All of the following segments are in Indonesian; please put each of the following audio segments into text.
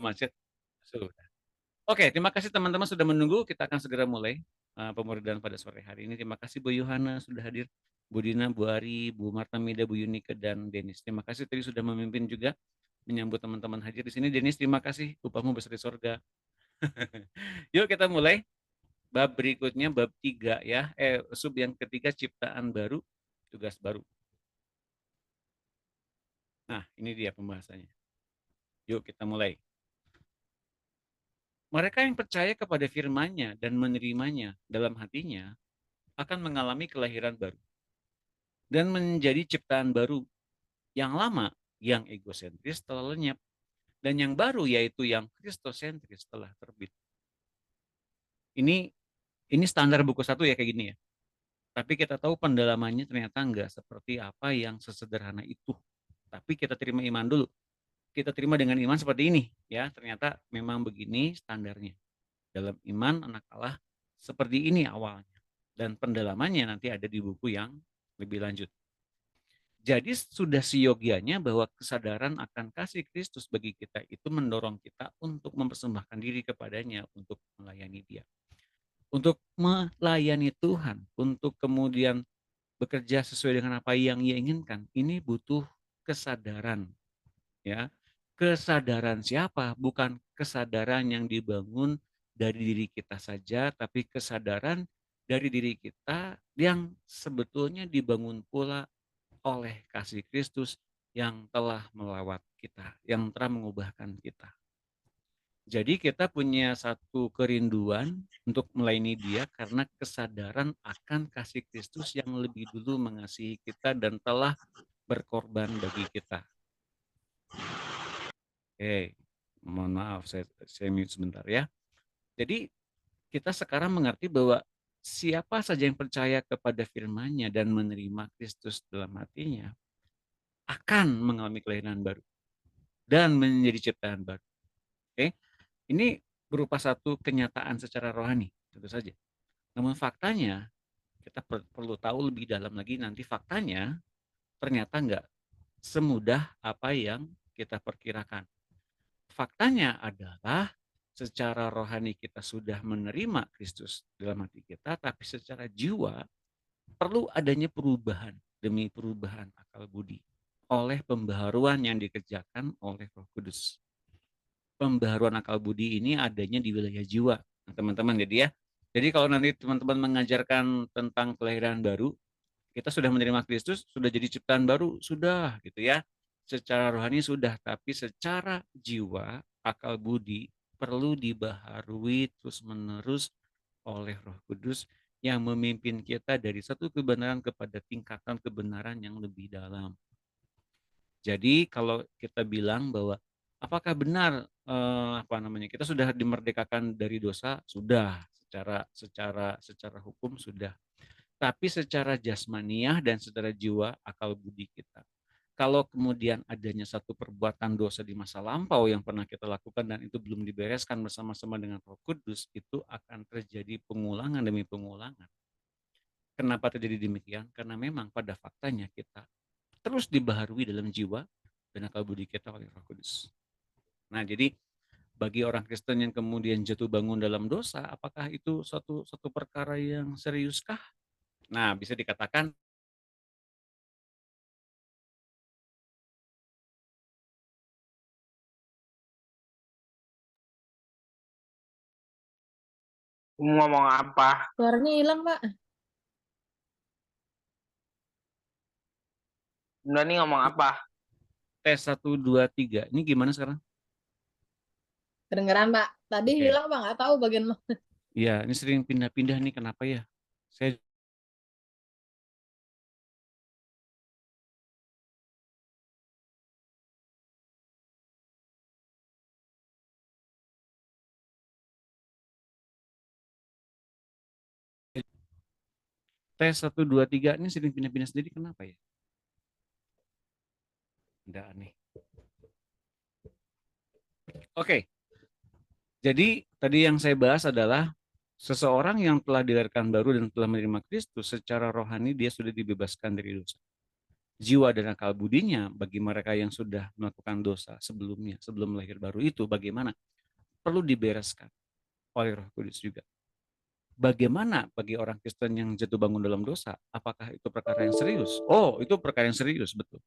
Macet. Sudah. Oke, terima kasih teman-teman sudah menunggu. Kita akan segera mulai pemuridan pada sore hari ini. Terima kasih Bu Yuhana sudah hadir, Bu Dina, Bu Ari, Bu Marta Mida, Bu Yunike, dan Denis. Terima kasih tadi sudah memimpin juga menyambut teman-teman hadir di sini. Denis, terima kasih. Upahmu besar di sorga. Yuk kita mulai. Bab berikutnya, bab 3 ya. Sub yang ketiga, ciptaan baru, tugas baru. Nah, ini dia pembahasannya. Yuk kita mulai. Mereka yang percaya kepada firman-Nya dan menerimanya dalam hatinya akan mengalami kelahiran baru dan menjadi ciptaan baru. Yang lama, yang egosentris telah lenyap, dan yang baru yaitu yang kristosentris telah terbit. Ini standar buku 1 ya kayak gini ya. Tapi kita tahu pendalamannya ternyata enggak seperti apa yang sesederhana itu. Tapi kita terima iman dulu. Kita terima dengan iman seperti ini ya. Ternyata memang begini standarnya. Dalam iman anak Allah seperti ini awalnya. Dan pendalamannya nanti ada di buku yang lebih lanjut. Jadi sudah seyogianya bahwa kesadaran akan kasih Kristus bagi kita itu mendorong kita untuk mempersembahkan diri kepadanya untuk melayani Dia. Untuk melayani Tuhan, untuk kemudian bekerja sesuai dengan apa yang Ia inginkan, ini butuh kesadaran, ya. Kesadaran siapa? Bukan kesadaran yang dibangun dari diri kita saja, tapi kesadaran dari diri kita yang sebetulnya dibangun pula oleh kasih Kristus yang telah melawat kita, yang telah mengubahkan kita. Jadi kita punya satu kerinduan untuk melayani Dia karena kesadaran akan kasih Kristus yang lebih dulu mengasihi kita dan telah berkorban bagi kita. Oke, mohon maaf saya mute sebentar ya. Jadi kita sekarang mengerti bahwa siapa saja yang percaya kepada firman-Nya dan menerima Kristus dalam hatinya akan mengalami kelahiran baru dan menjadi ciptaan baru. Oke, ini berupa satu kenyataan secara rohani, tentu saja. Namun faktanya, kita perlu tahu lebih dalam lagi nanti faktanya ternyata enggak semudah apa yang kita perkirakan. Faktanya adalah secara rohani kita sudah menerima Kristus dalam hati kita, tapi secara jiwa perlu adanya perubahan demi perubahan akal budi oleh pembaharuan yang dikerjakan oleh Roh Kudus. Pembaharuan akal budi ini adanya di wilayah jiwa, teman-teman. Jadi kalau nanti teman-teman mengajarkan tentang kelahiran baru, kita sudah menerima Kristus, sudah jadi ciptaan baru, sudah gitu ya. Secara rohani sudah, tapi secara jiwa, akal budi perlu dibaharui terus-menerus oleh Roh Kudus yang memimpin kita dari satu kebenaran kepada tingkatan kebenaran yang lebih dalam. Jadi kalau kita bilang bahwa apakah benar kita sudah dimerdekakan dari dosa? Sudah, secara hukum sudah. Tapi secara jasmaniah dan secara jiwa akal budi kita. Kalau kemudian adanya satu perbuatan dosa di masa lampau yang pernah kita lakukan dan itu belum dibereskan bersama-sama dengan Roh Kudus, itu akan terjadi pengulangan demi pengulangan. Kenapa terjadi demikian? Karena memang pada faktanya kita terus dibaharui dalam jiwa dan akal budi kita oleh Roh Kudus. Nah, jadi bagi orang Kristen yang kemudian jatuh bangun dalam dosa, apakah itu satu perkara yang seriuskah? Nah, bisa dikatakan Ngomong apa? Suaranya hilang, Pak. Udah nih ngomong apa? tes 1, 2, 3. Ini gimana sekarang? Kedengeran, Pak. Tadi Oke. hilang, Pak. Nggak tahu bagian mana. Iya, ini sering pindah-pindah nih, kenapa ya? Saya tes 1, 2, 3 ini sering pindah-pindah sendiri, kenapa ya? Udah aneh. Oke. Jadi tadi yang saya bahas adalah seseorang yang telah dilahirkan baru dan telah menerima Kristus secara rohani dia sudah dibebaskan dari dosa. jiwa dan akal budinya bagi mereka yang sudah melakukan dosa sebelumnya, sebelum lahir baru itu bagaimana? Perlu dibereskan oleh Roh Kudus juga. Bagaimana bagi orang Kristen yang jatuh bangun dalam dosa? Apakah itu perkara yang serius? Oh, itu perkara yang serius, betul.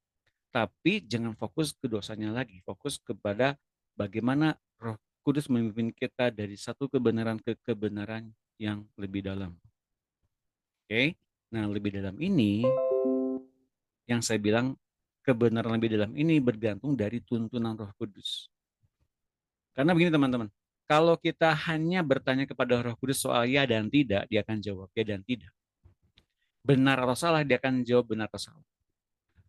Tapi jangan fokus ke dosanya lagi, fokus kepada bagaimana Roh Kudus memimpin kita dari satu kebenaran ke kebenaran yang lebih dalam. Oke? Nah, lebih dalam ini yang saya bilang kebenaran lebih dalam ini bergantung dari tuntunan Roh Kudus. Karena begini teman-teman, kalau kita hanya bertanya kepada Roh Kudus soal ya dan tidak, dia akan jawab ya dan tidak. Benar atau salah, dia akan jawab benar atau salah.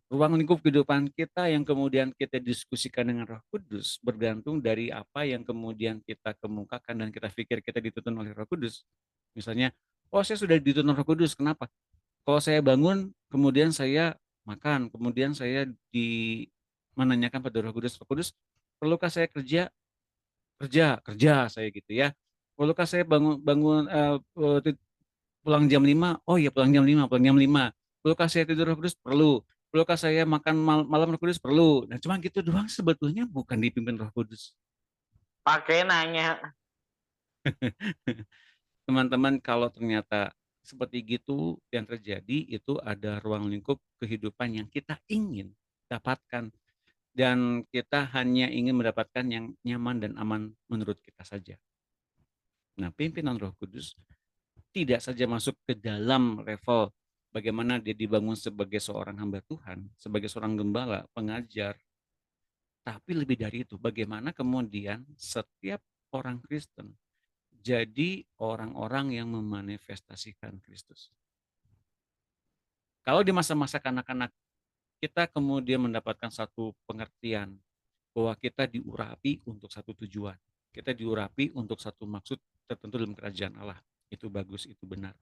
Ruang lingkup kehidupan kita yang kemudian kita diskusikan dengan Roh Kudus bergantung dari apa yang kemudian kita kemukakan dan kita pikir kita dituntun oleh Roh Kudus. Misalnya, oh saya sudah dituntun Roh Kudus, kenapa? Kalau saya bangun, kemudian saya makan, kemudian saya menanyakan pada Roh Kudus, perlukah saya kerja? Kerja saya gitu ya. Perlukah saya pulang jam 5? Oh iya pulang jam 5. Perlukah saya tidur Roh Kudus? Perlu. Perlukah saya makan malam Roh Kudus? Perlu. Nah cuma gitu doang sebetulnya bukan dipimpin Roh Kudus. Pakai nanya. Teman-teman kalau ternyata seperti gitu yang terjadi itu ada ruang lingkup kehidupan yang kita ingin dapatkan dan kita hanya ingin mendapatkan yang nyaman dan aman menurut kita saja. Nah, pimpinan Roh Kudus tidak saja masuk ke dalam level bagaimana dia dibangun sebagai seorang hamba Tuhan, sebagai seorang gembala, pengajar, tapi lebih dari itu, bagaimana kemudian setiap orang Kristen jadi orang-orang yang memanifestasikan Kristus. Kalau di masa-masa kanak-kanak kita kemudian mendapatkan satu pengertian bahwa kita diurapi untuk satu tujuan. Kita diurapi untuk satu maksud tertentu dalam kerajaan Allah. Itu bagus, itu benar.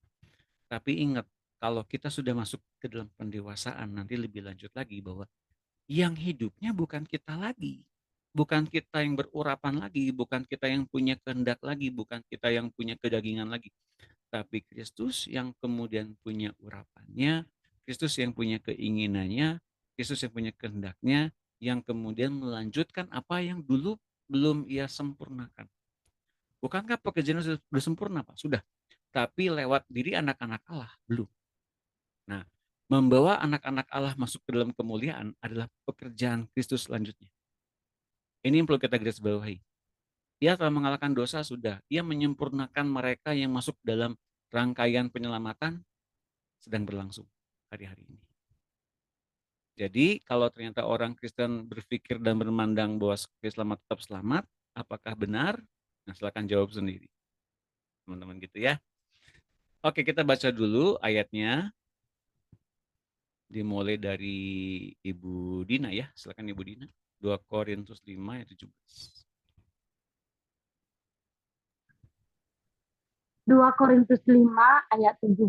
Tapi ingat, kalau kita sudah masuk ke dalam pendewasaan, nanti lebih lanjut lagi bahwa yang hidupnya bukan kita lagi. Bukan kita yang berurapan lagi, bukan kita yang punya kehendak lagi, bukan kita yang punya kedagingan lagi. Tapi Kristus yang kemudian punya urapannya, Kristus yang punya keinginannya, Kristus yang punya kehendaknya, yang kemudian melanjutkan apa yang dulu belum ia sempurnakan. Bukankah pekerjaan sudah sempurna, Pak? Sudah. Tapi lewat diri anak-anak Allah, belum. Nah, membawa anak-anak Allah masuk ke dalam kemuliaan adalah pekerjaan Kristus selanjutnya. Ini yang perlu kita garis bawahi. Ia telah mengalahkan dosa, sudah. Ia menyempurnakan mereka yang masuk dalam rangkaian penyelamatan sedang berlangsung hari-hari ini. Jadi kalau ternyata orang Kristen berpikir dan bermandang bahwa selamat tetap selamat, apakah benar? Nah, silakan jawab sendiri. Teman-teman gitu ya. Oke, kita baca dulu ayatnya. Dimulai dari Ibu Dina ya. Silakan Ibu Dina. 2 Korintus 5 ayat 17. 2 Korintus 5 ayat 17.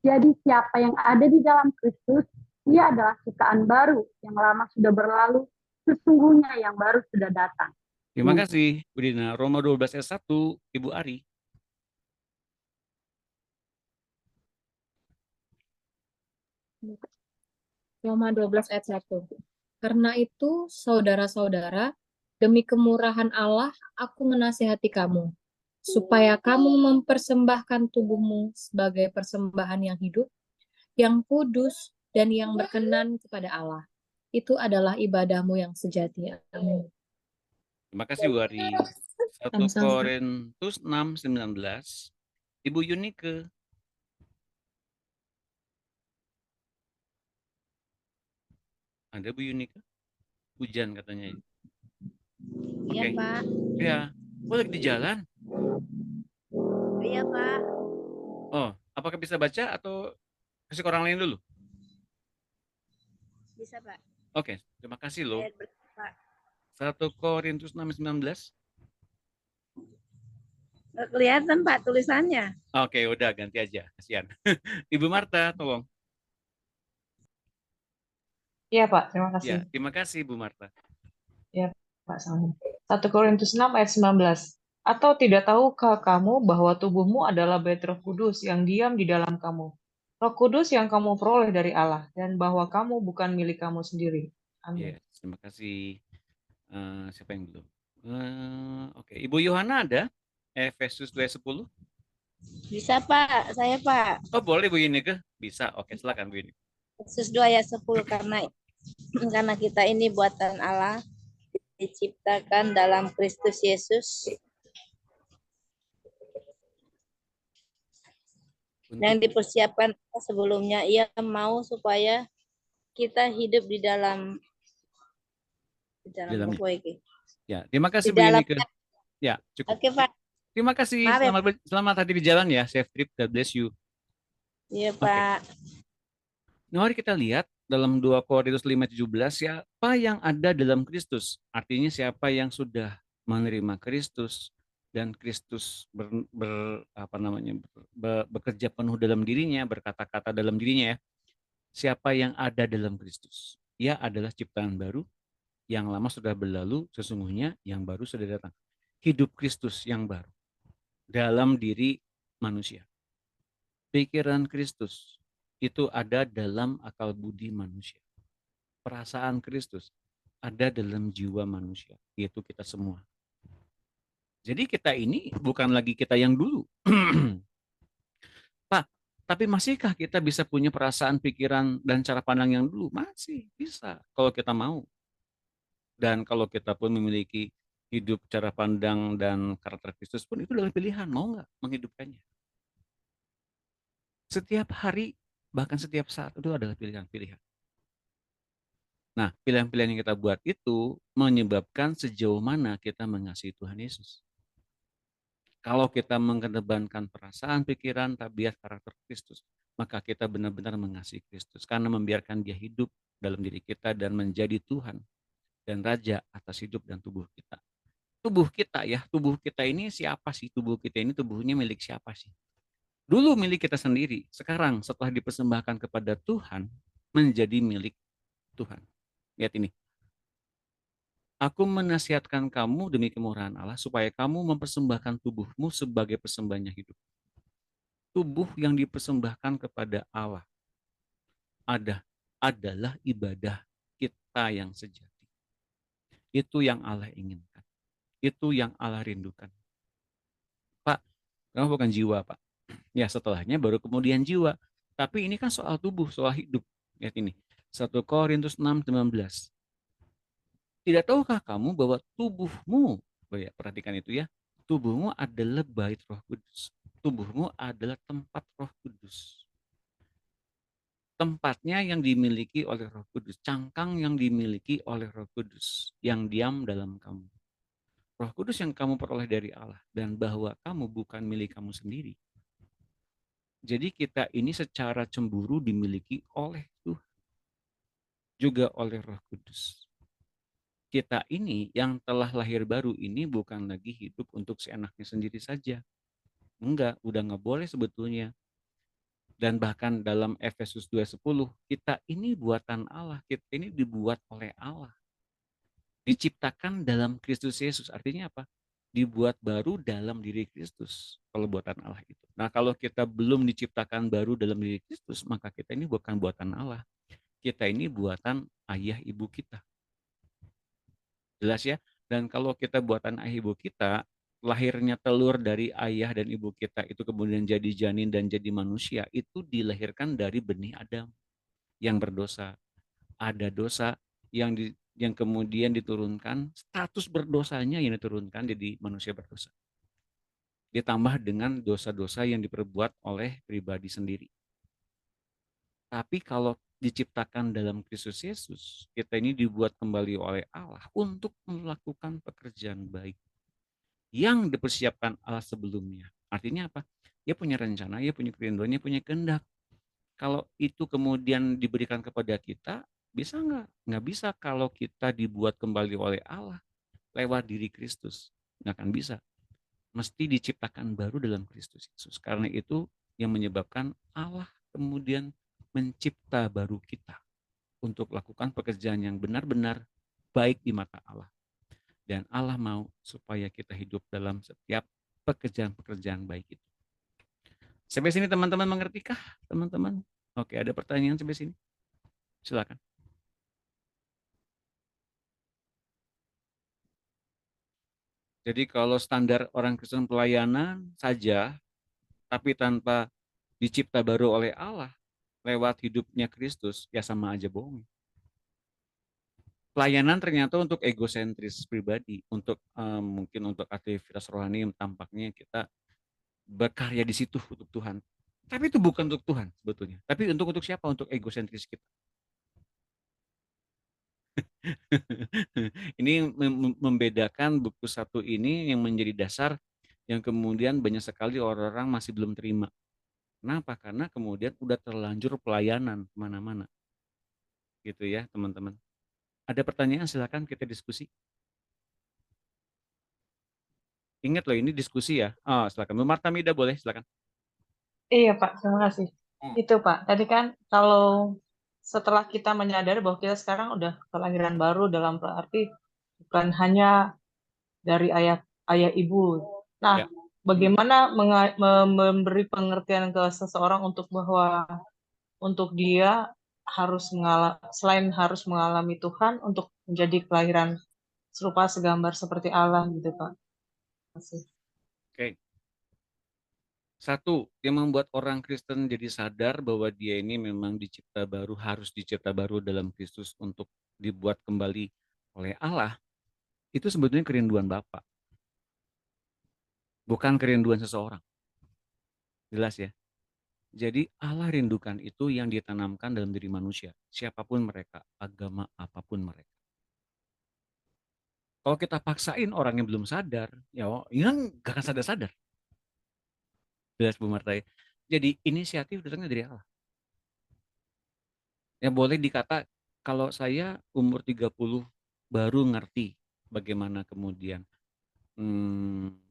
Jadi siapa yang ada di dalam Kristus, ia adalah ciptaan baru, yang lama sudah berlalu, sesungguhnya yang baru sudah datang. Terima kasih Bu Dina. Roma 12 ayat 1, Ibu Ari. Roma 12 ayat 1. Karena itu, saudara-saudara, demi kemurahan Allah, aku menasihati kamu, supaya kamu mempersembahkan tubuhmu sebagai persembahan yang hidup, yang kudus, dan yang berkenan kepada Allah. Itu adalah ibadahmu yang sejati. Amin. Terima kasih Bu Ari. 1 Sama-sama. Korintus 6:19. Ibu Yunike. Ada Bu Yunike? Hujan katanya. Iya, Oke. Pak. Ya. Oh, lagi di jalan? Iya, Pak. Oh, apakah bisa baca atau kasih ke orang lain dulu? Bisa, Pak. Oke, terima kasih loh. Ayat berapa? 1 Korintus 6:19. Nggak kelihatan, Pak, tulisannya. Oke, udah ganti aja. Kasihan. Ibu Marta, tolong. Iya Pak, terima Ya, kasih. terima kasih Bu Marta. Ya Pak Salim. 1 Korintus 6 ayat 19. Atau tidak tahukah kamu bahwa tubuhmu adalah bait Roh Kudus yang diam di dalam kamu, Roh Kudus yang kamu peroleh dari Allah, dan bahwa kamu bukan milik kamu sendiri. Amin. Yes, terima kasih. Siapa yang belum? Oke, Ibu Yohana ada? Efesus 2:10. Bisa Pak, saya Pak. Oh, boleh Bu Yunike? Bisa. Oke, silakan Bu Yunike. Yesus 2 ayat 10 karena kita ini buatan Allah diciptakan dalam Kristus Yesus yang Untuk dipersiapkan sebelumnya. Ia mau supaya kita hidup di dalam dalamnya. apa ini? Ya, terima kasih Di Bu dalam. Yunike. Ya, cukup. Oke Pak. Terima kasih. Maaf ya, Selamat hati di jalan ya. Safe trip. God bless you. Iya Oke. Pak. Nah, mari kita lihat dalam 2 Korintus 5:17, siapa yang ada dalam Kristus. Artinya siapa yang sudah menerima Kristus dan Kristus bekerja penuh dalam dirinya, berkata-kata dalam dirinya ya. Siapa yang ada dalam Kristus? Ia adalah ciptaan baru, yang lama sudah berlalu, sesungguhnya yang baru sudah datang. Hidup Kristus yang baru dalam diri manusia. Pikiran Kristus itu ada dalam akal budi manusia. Perasaan Kristus ada dalam jiwa manusia, yaitu kita semua. Jadi kita ini bukan lagi kita yang dulu. Pak, tapi masihkah kita bisa punya perasaan, pikiran, dan cara pandang yang dulu? Masih bisa, kalau kita mau. Dan kalau kita pun memiliki hidup, cara pandang, dan karakter Kristus pun itu adalah pilihan. Mau nggak menghidupkannya? Setiap hari, bahkan setiap saat itu adalah pilihan-pilihan. Nah, pilihan-pilihan yang kita buat itu menyebabkan sejauh mana kita mengasihi Tuhan Yesus. Kalau kita mengedepankan perasaan, pikiran, tabiat, karakter Kristus, maka kita benar-benar mengasihi Kristus karena membiarkan Dia hidup dalam diri kita dan menjadi Tuhan dan Raja atas hidup dan tubuh kita. Tubuh kita ya, tubuh kita ini siapa sih? Tubuh kita ini tubuhnya milik siapa sih? Dulu milik kita sendiri, sekarang setelah dipersembahkan kepada Tuhan, menjadi milik Tuhan. Lihat ini. Aku menasihatkan kamu demi kemurahan Allah supaya kamu mempersembahkan tubuhmu sebagai persembahan hidup. Tubuh yang dipersembahkan kepada Allah adalah ibadah kita yang sejati. Itu yang Allah inginkan. Itu yang Allah rindukan. Pak, kamu bukan jiwa, Pak. Ya, setelahnya baru kemudian jiwa. Tapi ini kan soal tubuh, soal hidup. Lihat ini. 1 Korintus 6:19. Tidak tahukah kamu bahwa tubuhmu, perhatikan itu ya, tubuhmu adalah bait Roh Kudus. Tubuhmu adalah tempat Roh Kudus. Tempatnya yang dimiliki oleh Roh Kudus, cangkang yang dimiliki oleh Roh Kudus, yang diam dalam kamu. Roh Kudus yang kamu peroleh dari Allah, dan bahwa kamu bukan milik kamu sendiri. Jadi kita ini secara cemburu dimiliki oleh Tuhan, juga oleh Roh Kudus. Kita ini yang telah lahir baru ini bukan lagi hidup untuk seenaknya sendiri saja. Enggak, udah nggak boleh sebetulnya. Dan bahkan dalam Efesus 2:10, kita ini buatan Allah, kita ini dibuat oleh Allah. Diciptakan dalam Kristus Yesus, artinya apa? Dibuat baru dalam diri Kristus, kalau buatan Allah itu. Nah, kalau kita belum diciptakan baru dalam diri Kristus, maka kita ini bukan buatan Allah. Kita ini buatan ayah ibu kita. Jelas ya? Dan kalau kita buatan ayah ibu kita, lahirnya telur dari ayah dan ibu kita itu kemudian jadi janin dan jadi manusia, itu dilahirkan dari benih Adam yang berdosa. Ada dosa yang kemudian diturunkan, status berdosanya yang diturunkan jadi manusia berdosa. Ditambah dengan dosa-dosa yang diperbuat oleh pribadi sendiri. Tapi kalau diciptakan dalam Kristus Yesus, kita ini dibuat kembali oleh Allah untuk melakukan pekerjaan baik yang dipersiapkan Allah sebelumnya. Artinya apa? Dia punya rencana, dia punya kerinduan, dia punya kehendak. Kalau itu kemudian diberikan kepada kita, bisa nggak? Nggak bisa kalau kita dibuat kembali oleh Allah lewat diri Kristus. Nggak akan bisa. Mesti diciptakan baru dalam Kristus Yesus. Karena itu yang menyebabkan Allah kemudian mencipta baru kita untuk lakukan pekerjaan yang benar-benar baik di mata Allah. Dan Allah mau supaya kita hidup dalam setiap pekerjaan-pekerjaan baik itu. Sampai sini teman-teman mengertikah? Teman-teman? Oke, ada pertanyaan sampai sini? Silakan. Jadi kalau standar orang Kristen pelayanan saja, tapi tanpa dicipta baru oleh Allah lewat hidupnya Kristus, ya sama aja bohong. Pelayanan ternyata untuk egosentris pribadi, untuk mungkin untuk aktivitas rohani yang tampaknya kita berkarya di situ untuk Tuhan. Tapi itu bukan untuk Tuhan sebetulnya. Tapi untuk siapa? Untuk egosentris kita. Ini membedakan buku satu ini yang menjadi dasar yang kemudian banyak sekali orang-orang masih belum terima. Kenapa? Karena kemudian udah terlanjur pelayanan kemana-mana. Gitu ya teman-teman. Ada pertanyaan silakan kita diskusi. Ingat loh ini diskusi ya. Oh, silakan. Bu Marta Mida boleh silakan. Iya Pak, terima kasih. Itu Pak, tadi kan kalau setelah kita menyadari bahwa kita sekarang udah kelahiran baru dalam arti bukan hanya dari ayah ibu. Nah, Ya. bagaimana memberi pengertian ke seseorang untuk dia selain harus mengalami Tuhan untuk menjadi kelahiran serupa segambar seperti Allah gitu Pak. Terima kasih. Oke. Satu, yang membuat orang Kristen jadi sadar bahwa dia ini memang dicipta baru, harus dicipta baru dalam Kristus untuk dibuat kembali oleh Allah, itu sebetulnya kerinduan Bapa, bukan kerinduan seseorang. Jelas ya? Jadi Allah rindukan itu yang ditanamkan dalam diri manusia, siapapun mereka, agama apapun mereka. Kalau kita paksain orang yang belum sadar, ya gak akan sadar-sadar. Jelas Bu Marta ya? Jadi inisiatif datangnya dari Allah. Ya boleh dikata kalau saya umur 30 baru ngerti bagaimana kemudian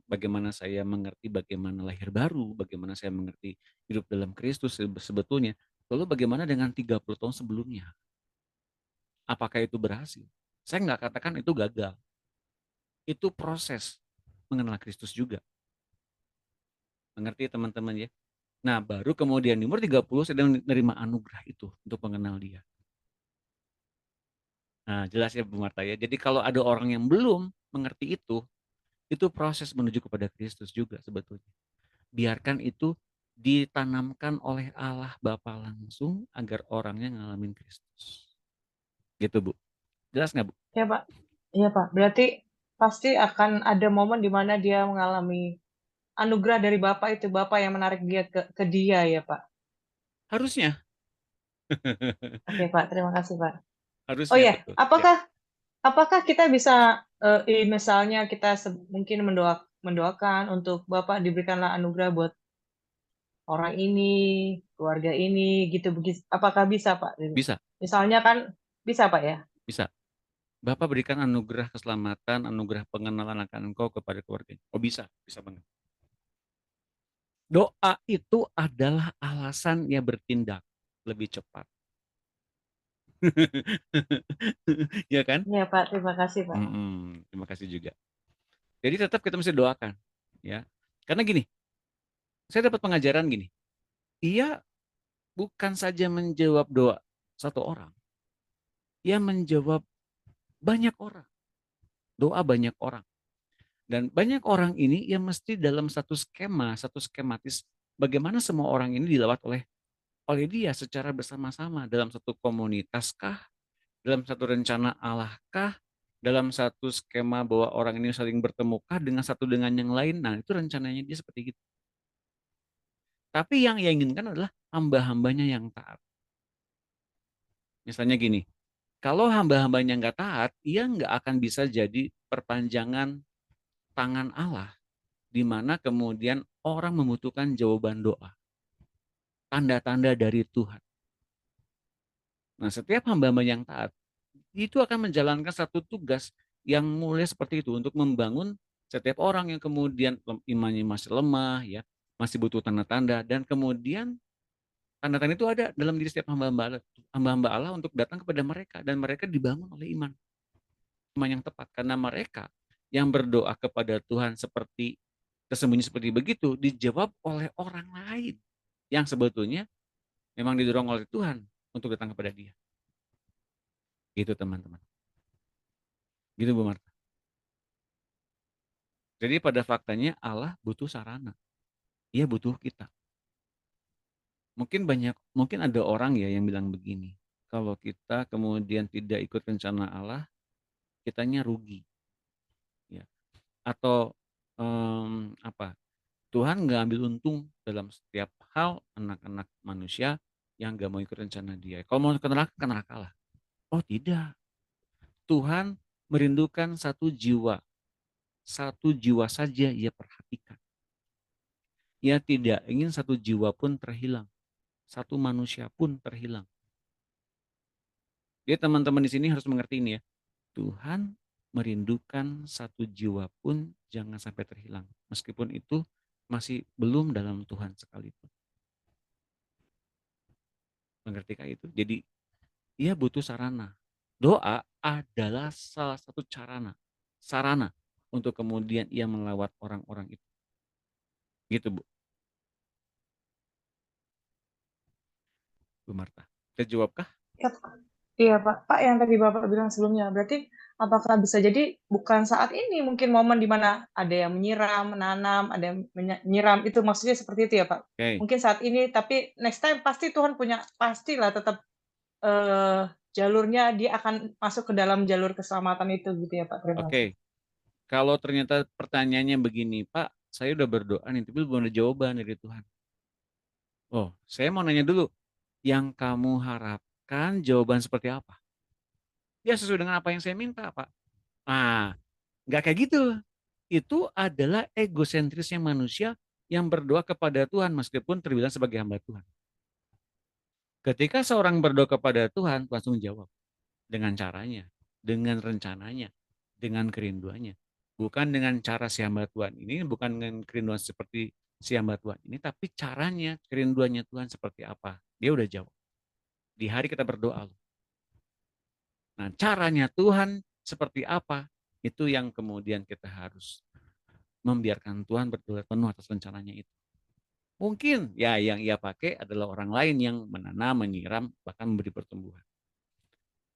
bagaimana saya mengerti bagaimana lahir baru, bagaimana saya mengerti hidup dalam Kristus sebetulnya. Lalu bagaimana dengan 30 tahun sebelumnya? Apakah itu berhasil? Saya nggak katakan itu gagal. Itu proses mengenal Kristus juga. Mengerti teman-teman ya? Nah, baru kemudian di umur 30 saya menerima anugerah itu untuk mengenal dia. Nah, jelas ya Bu Marta ya. Jadi kalau ada orang yang belum mengerti itu proses menuju kepada Kristus juga sebetulnya. Biarkan itu ditanamkan oleh Allah Bapa langsung agar orangnya ngalamin Kristus. Gitu Bu. Jelas nggak Bu? Ya Pak, iya Pak. Berarti pasti akan ada momen di mana dia mengalami anugerah dari Bapak itu, Bapak yang menarik dia ke dia ya Pak. Harusnya. Oke Pak, terima kasih Pak. Oh Harusnya ya, betul. apakah kita bisa misalnya kita mungkin mendoakan untuk Bapak diberikanlah anugerah buat orang ini, keluarga ini, gitu begitu. Apakah bisa Pak? Bisa, Misalnya kan bisa Pak ya? bisa. Bapak berikan anugerah keselamatan, anugerah pengenalan akan engkau kepada keluarga. Oh bisa banget. Doa itu adalah alasannya bertindak lebih cepat. Ya kan? Iya Pak, terima kasih Pak. Terima kasih juga. Jadi tetap kita mesti doakan, ya. Karena gini, saya dapat pengajaran gini. Ia bukan saja menjawab doa satu orang, ia menjawab banyak orang, doa banyak orang. Dan banyak orang ini yang mesti dalam satu skema, satu skematis, bagaimana semua orang ini dilawat oleh dia secara bersama-sama dalam satu komunitas kah, dalam satu rencana Allah kah, dalam satu skema bahwa orang ini saling bertemukah dengan satu dengan yang lain. Nah, itu rencananya dia seperti itu. Tapi yang ia inginkan adalah hamba-hambanya yang taat. Misalnya gini, kalau hamba-hambanya nggak taat, ia nggak akan bisa jadi perpanjangan tangan Allah, di mana kemudian orang membutuhkan jawaban doa. Tanda-tanda dari Tuhan. Nah, setiap hamba-hamba yang taat, itu akan menjalankan satu tugas yang mulai seperti itu, untuk membangun setiap orang yang kemudian imannya masih lemah, ya, masih butuh tanda-tanda, dan kemudian tanda-tanda itu ada dalam diri setiap hamba-hamba Allah untuk datang kepada mereka, dan mereka dibangun oleh iman yang tepat, karena mereka yang berdoa kepada Tuhan seperti tersembunyi seperti begitu dijawab oleh orang lain yang sebetulnya memang didorong oleh Tuhan untuk datang kepada Dia. Gitu teman-teman. Gitu Bu Marta. Jadi pada faktanya Allah butuh sarana. Dia butuh kita. Mungkin ada orang ya yang bilang begini. Kalau kita kemudian tidak ikut rencana Allah, kitanya rugi. Ya. Atau apa? Tuhan nggak ambil untung dalam setiap hal anak-anak manusia yang nggak mau ikut rencana Dia. Kalau mau ke neraka lah. Oh tidak. Tuhan merindukan satu jiwa saja Ia perhatikan. Ia tidak ingin satu jiwa pun terhilang, satu manusia pun terhilang. Jadi teman-teman di sini harus mengerti ini ya. Tuhan merindukan satu jiwa pun jangan sampai terhilang, meskipun itu masih belum dalam Tuhan sekalipun. Mengertikah itu? Jadi Ia butuh sarana. Doa adalah salah satu sarana untuk kemudian Ia melawat orang-orang itu. Gitu Bu. Bu Marta. Terjawabkah? Iya Pak, yang tadi Bapak bilang sebelumnya, berarti apakah bisa jadi bukan saat ini mungkin momen di mana ada yang menyiram, menanam, ada yang menyiram, itu maksudnya seperti itu ya Pak? Oke. Mungkin saat ini, tapi next time pasti Tuhan punya, pastilah tetap jalurnya dia akan masuk ke dalam jalur keselamatan itu gitu ya Pak. Terima kasih. Oke. Kalau ternyata pertanyaannya begini, Pak, saya udah berdoa nih, tapi belum ada jawaban dari Tuhan. Oh, saya mau nanya dulu, yang kamu harapkan jawaban seperti apa? Ya sesuai dengan apa yang saya minta, Pak. Ah, nggak kayak gitu. Itu adalah egosentrisnya manusia yang berdoa kepada Tuhan meskipun terbilang sebagai hamba Tuhan. Ketika seorang berdoa kepada Tuhan, langsung jawab dengan caranya, dengan rencananya, dengan kerinduannya. Bukan dengan cara si hamba Tuhan ini, bukan dengan kerinduan seperti si hamba Tuhan ini, tapi caranya, kerinduannya Tuhan seperti apa. Dia udah jawab. Di hari kita berdoa. Nah, caranya Tuhan seperti apa, itu yang kemudian kita harus membiarkan Tuhan berdoa penuh atas rencananya itu. Mungkin ya yang ia pakai adalah orang lain yang menanam, menyiram, bahkan memberi pertumbuhan.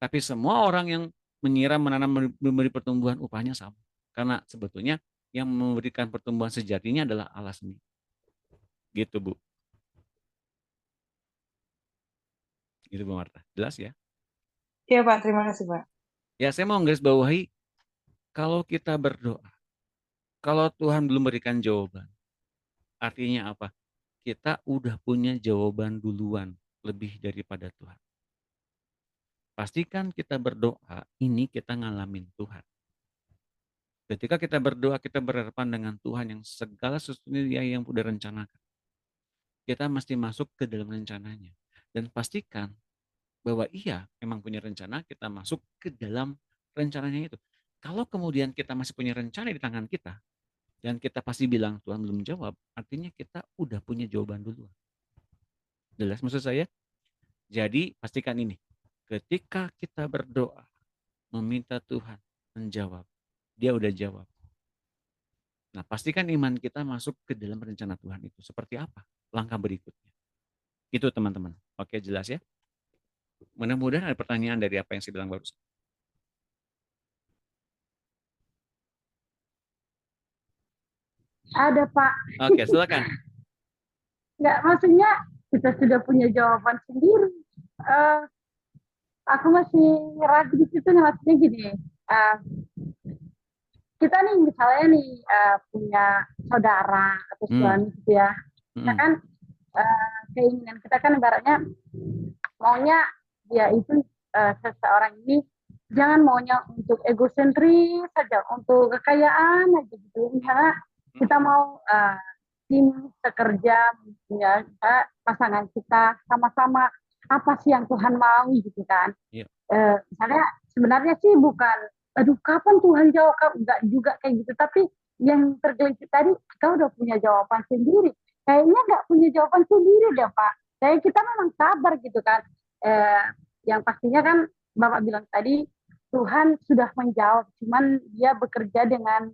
Tapi semua orang yang menyiram, menanam, memberi pertumbuhan upahnya sama. Karena sebetulnya yang memberikan pertumbuhan sejatinya adalah Allah sendiri. Gitu Bu. Gitu Bu Marta. Jelas ya? Iya Pak, terima kasih Pak. Ya saya mau garis bawahi, kalau kita berdoa, kalau Tuhan belum berikan jawaban, artinya apa? Kita udah punya jawaban duluan lebih daripada Tuhan. Pastikan kita berdoa, ini kita ngalamin Tuhan. Ketika kita berdoa, kita berhadapan dengan Tuhan yang segala sesuatunya Dia yang udah rencanakan. Kita mesti masuk ke dalam rencananya. Dan pastikan bahwa iya memang punya rencana, kita masuk ke dalam rencananya itu. Kalau kemudian kita masih punya rencana di tangan kita, dan kita pasti bilang Tuhan belum jawab, artinya kita udah punya jawaban duluan. Jelas maksud saya? Jadi pastikan ini, ketika kita berdoa, meminta Tuhan menjawab, Dia udah jawab. Nah pastikan iman kita masuk ke dalam rencana Tuhan itu. Seperti apa langkah berikutnya? Itu teman-teman. Oke jelas ya? Mudah-mudahan ada pertanyaan dari apa yang saya bilang barusan. Ada Pak. Oke silakan. Nggak, maksudnya kita sudah punya jawaban sendiri. Aku masih ragu di situ nih, maksudnya gini. Kita nih misalnya nih punya saudara atau suami gitu ya. Kita kan keinginan kita kan ibaratnya maunya dia itu seseorang ini jangan maunya untuk egosentris saja, untuk kekayaan aja gitu. Misalnya kita mau tim sekerja, ya, pasangan kita sama-sama apa sih yang Tuhan mau gitu kan. Misalnya sebenarnya sih bukan aduh kapan Tuhan jawab, enggak juga kayak gitu, tapi yang tergelincir tadi kita udah punya jawaban sendiri. Kayaknya nggak punya jawaban sendiri deh Pak. Kayak kita memang sabar gitu kan. Yang pastinya kan Bapak bilang tadi Tuhan sudah menjawab, cuman Dia bekerja dengan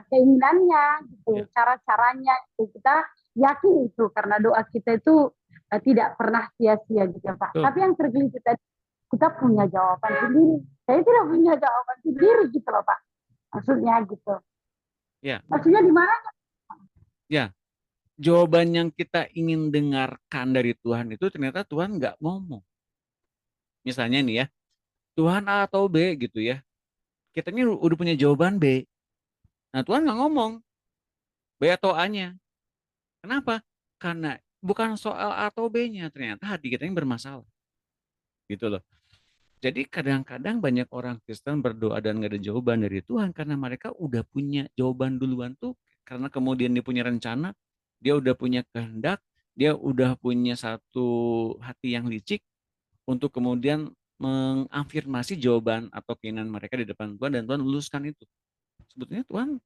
keinginannya gitu, cara-caranya gitu. Kita yakin itu karena doa kita itu tidak pernah sia-sia gitu ya Pak. Betul. Tapi yang tergelincir tadi kita punya jawaban sendiri. Saya tidak punya jawaban sendiri gitu loh Pak. Maksudnya gitu. Ya, Maksudnya di mana? ya. Jawaban yang kita ingin dengarkan dari Tuhan itu ternyata Tuhan nggak ngomong. Misalnya nih ya, Tuhan A atau B gitu ya. Kita ini udah punya jawaban B. Nah Tuhan nggak ngomong B atau A-nya. Kenapa? Karena bukan soal A atau B-nya. Ternyata hati kita yang bermasalah. Gitu loh. Jadi kadang-kadang banyak orang Kristen berdoa dan nggak ada jawaban dari Tuhan karena mereka udah punya jawaban duluan tuh. Karena kemudian dia punya rencana, dia udah punya kehendak, dia udah punya satu hati yang licik untuk kemudian mengafirmasi jawaban atau keinginan mereka di depan Tuhan dan Tuhan luluskan itu. Sebetulnya Tuhan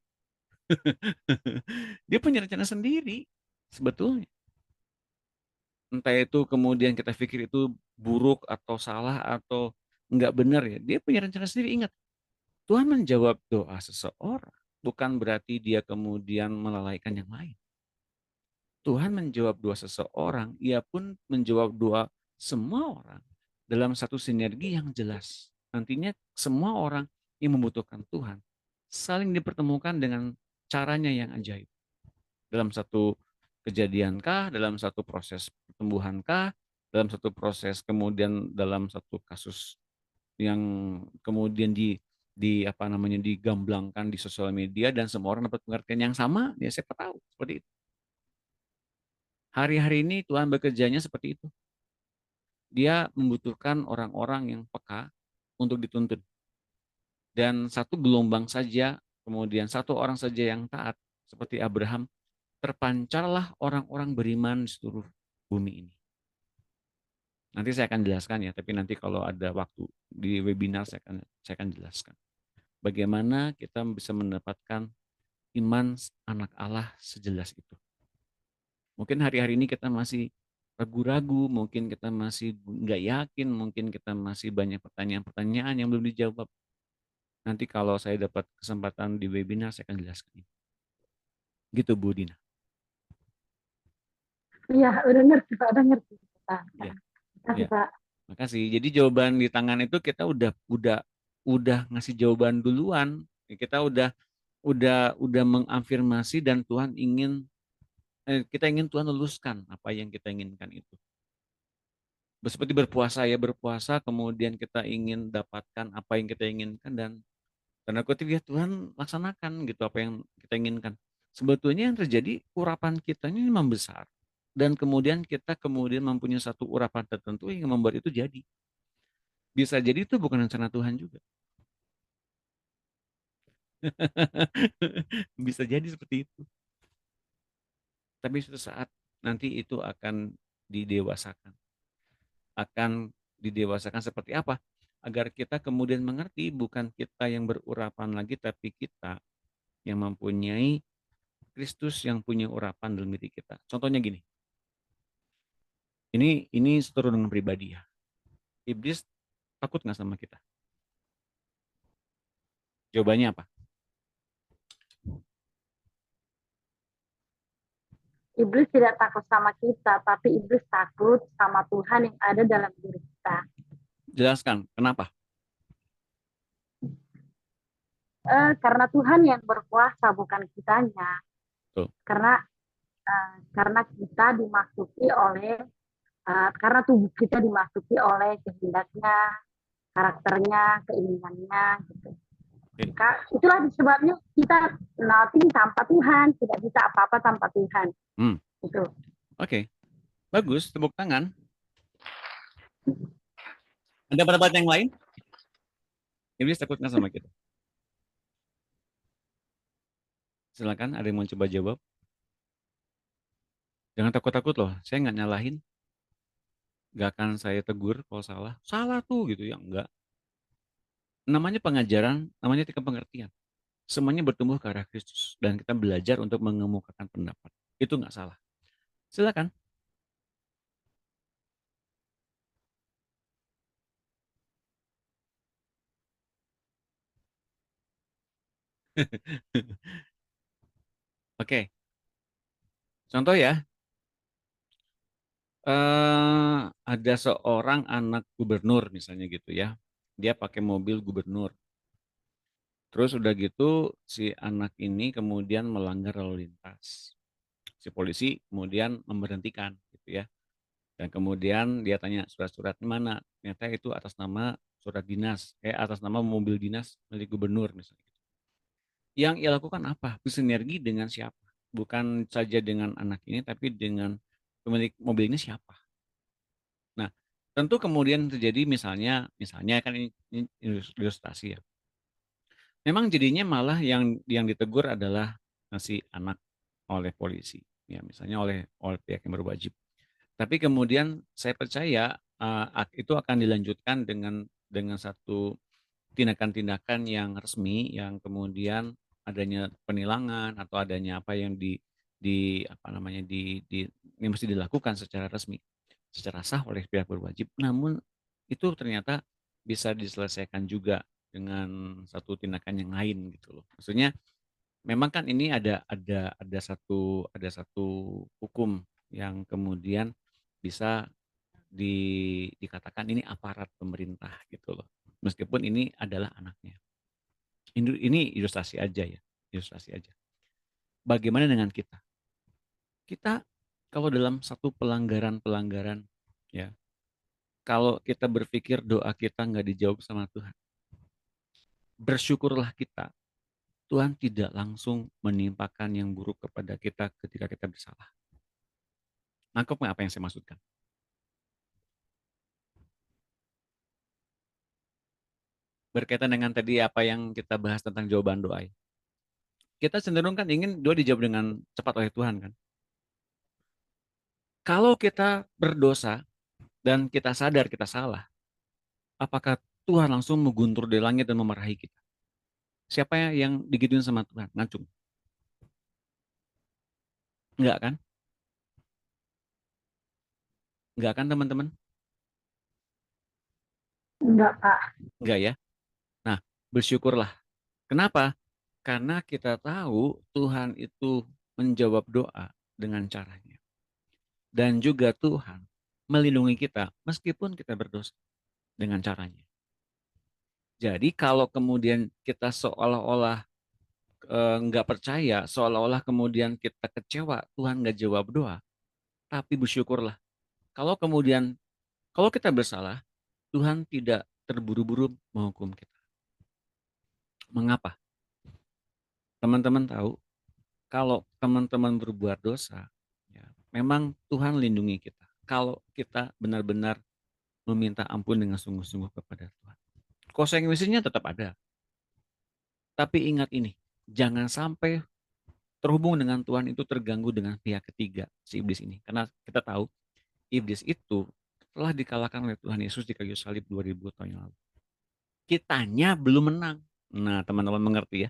dia punya rencana sendiri sebetulnya. Entah itu kemudian kita pikir itu buruk atau salah atau enggak benar ya. Dia punya rencana sendiri. Ingat, Tuhan menjawab doa seseorang bukan berarti dia kemudian melalaikan yang lain. Tuhan menjawab doa seseorang, ia pun menjawab doa semua orang dalam satu sinergi yang jelas. Nantinya semua orang yang membutuhkan Tuhan saling dipertemukan dengan caranya yang ajaib. Dalam satu kejadiankah, dalam satu proses pertumbuhankah, dalam satu proses kemudian dalam satu kasus yang kemudian apa namanya digamblangkan di sosial media dan semua orang dapat pengertian yang sama, ya siapa tahu seperti itu. Hari-hari ini Tuhan bekerjanya seperti itu. Dia membutuhkan orang-orang yang peka untuk dituntun. Dan satu gelombang saja, kemudian satu orang saja yang taat, seperti Abraham, terpancarlah orang-orang beriman di seluruh bumi ini. Nanti saya akan jelaskan ya, tapi nanti kalau ada waktu di webinar saya akan jelaskan. Bagaimana kita bisa mendapatkan iman anak Allah sejelas itu. Mungkin hari-hari ini kita masih ragu-ragu, mungkin kita masih nggak yakin, mungkin kita masih banyak pertanyaan-pertanyaan yang belum dijawab. Nanti kalau saya dapat kesempatan di webinar, saya akan jelaskan. Gitu Bu Dina. Iya, udah ngerti Pak, udah ngerti Pak. Ya, Kasih ya. Pak. Makasih. Jadi jawaban di tangan itu kita udah ngasih jawaban duluan. Kita udah mengafirmasi dan Tuhan kita ingin Tuhan luluskan apa yang kita inginkan itu. Seperti berpuasa ya, berpuasa kemudian kita ingin dapatkan apa yang kita inginkan dan tanda kutip ya Tuhan laksanakan gitu apa yang kita inginkan. Sebetulnya yang terjadi urapan kita ini membesar dan kemudian kita kemudian mempunyai satu urapan tertentu yang membuat itu jadi. Bisa jadi itu bukan rencana Tuhan juga. Bisa jadi seperti itu. Tapi suatu saat nanti itu akan didewasakan. Akan didewasakan seperti apa? Agar kita kemudian mengerti bukan kita yang berurapan lagi, tapi kita yang mempunyai Kristus yang punya urapan dalam diri kita. Contohnya gini. Ini seturun dengan pribadi ya. Iblis takut nggak sama kita? Jawabannya apa? Iblis tidak takut sama kita, tapi iblis takut sama Tuhan yang ada dalam diri kita. Jelaskan, kenapa? Karena Tuhan yang berkuasa, bukan kitanya. Tuh. Karena kita dimasuki oleh, karena tubuh kita dimasuki oleh kehendaknya, karakternya, keinginannya, gitu. Itulah sebabnya kita nothing tanpa Tuhan, tidak bisa apa-apa tanpa Tuhan. Gitu. Oke. Bagus, tepuk tangan. Ada pendapat yang lain? Iblis takut nggak sama kita? Silakan, ada yang mau coba jawab? Jangan takut-takut loh, saya nggak nyalahin. Nggak akan saya tegur kalau salah. Salah tuh gitu ya, enggak. Namanya pengajaran, namanya tingkat pengertian. Semuanya bertumbuh ke arah Kristus. Dan kita belajar untuk mengemukakan pendapat. Itu nggak salah. Silakan. Oke. Contoh ya, ada seorang anak gubernur misalnya gitu ya. Dia pakai mobil gubernur. Terus udah gitu si anak ini kemudian melanggar lalu lintas. Si polisi kemudian memberhentikan gitu ya. Dan kemudian dia tanya surat-surat mana? Ternyata itu atas nama surat dinas, atas nama mobil dinas milik gubernur misalnya. Yang ia lakukan apa? Bersinergi dengan siapa? Bukan saja dengan anak ini, tapi dengan pemilik mobil ini siapa? Nah, tentu kemudian terjadi misalnya kan ini ilustrasi ya. Memang jadinya malah yang ditegur adalah si anak oleh polisi, ya misalnya oleh pihak yang berwajib. Tapi kemudian saya percaya itu akan dilanjutkan dengan satu tindakan-tindakan yang resmi yang kemudian adanya penilangan atau adanya apa yang di apa namanya di yang mesti dilakukan secara resmi, secara sah oleh pihak berwajib. Namun itu ternyata bisa diselesaikan juga dengan satu tindakan yang lain gitu loh. Maksudnya memang kan ini ada satu hukum yang kemudian bisa dikatakan ini aparat pemerintah gitu loh. Meskipun ini adalah anaknya. Ini ilustrasi aja ya, ilustrasi aja. Bagaimana dengan kita? Kita kalau dalam satu pelanggaran ya, kalau kita berpikir doa kita nggak dijawab sama Tuhan, bersyukurlah kita. Tuhan tidak langsung menimpakan yang buruk kepada kita ketika kita bersalah. Nangkep nggak apa yang saya maksudkan? Berkaitan dengan tadi apa yang kita bahas tentang jawaban doa. Kita cenderung kan ingin doa dijawab dengan cepat oleh Tuhan kan. Kalau kita berdosa dan kita sadar kita salah, apakah Tuhan langsung mengguntur di langit dan memarahi kita? Siapa yang digituin sama Tuhan? Ngacung. Enggak kan? Enggak kan teman-teman? Enggak, Pak. Enggak ya? Nah, bersyukurlah. Kenapa? Karena kita tahu Tuhan itu menjawab doa dengan caranya. Dan juga Tuhan melindungi kita meskipun kita berdosa dengan caranya. Jadi kalau kemudian kita seolah-olah nggak percaya, seolah-olah kemudian kita kecewa, Tuhan nggak jawab doa, tapi bersyukurlah. Kalau kita bersalah, Tuhan tidak terburu-buru menghukum kita. Mengapa? Teman-teman tahu, kalau teman-teman berbuat dosa, ya, memang Tuhan lindungi kita. Kalau kita benar-benar meminta ampun dengan sungguh-sungguh kepada Tuhan. Konsekuensinya tetap ada. Tapi ingat ini, jangan sampai terhubung dengan Tuhan itu terganggu dengan pihak ketiga, si iblis ini. Karena kita tahu, iblis itu telah dikalahkan oleh Tuhan Yesus di kayu salib 2000 tahun yang lalu. Kitanya belum menang. Nah, teman-teman mengerti ya.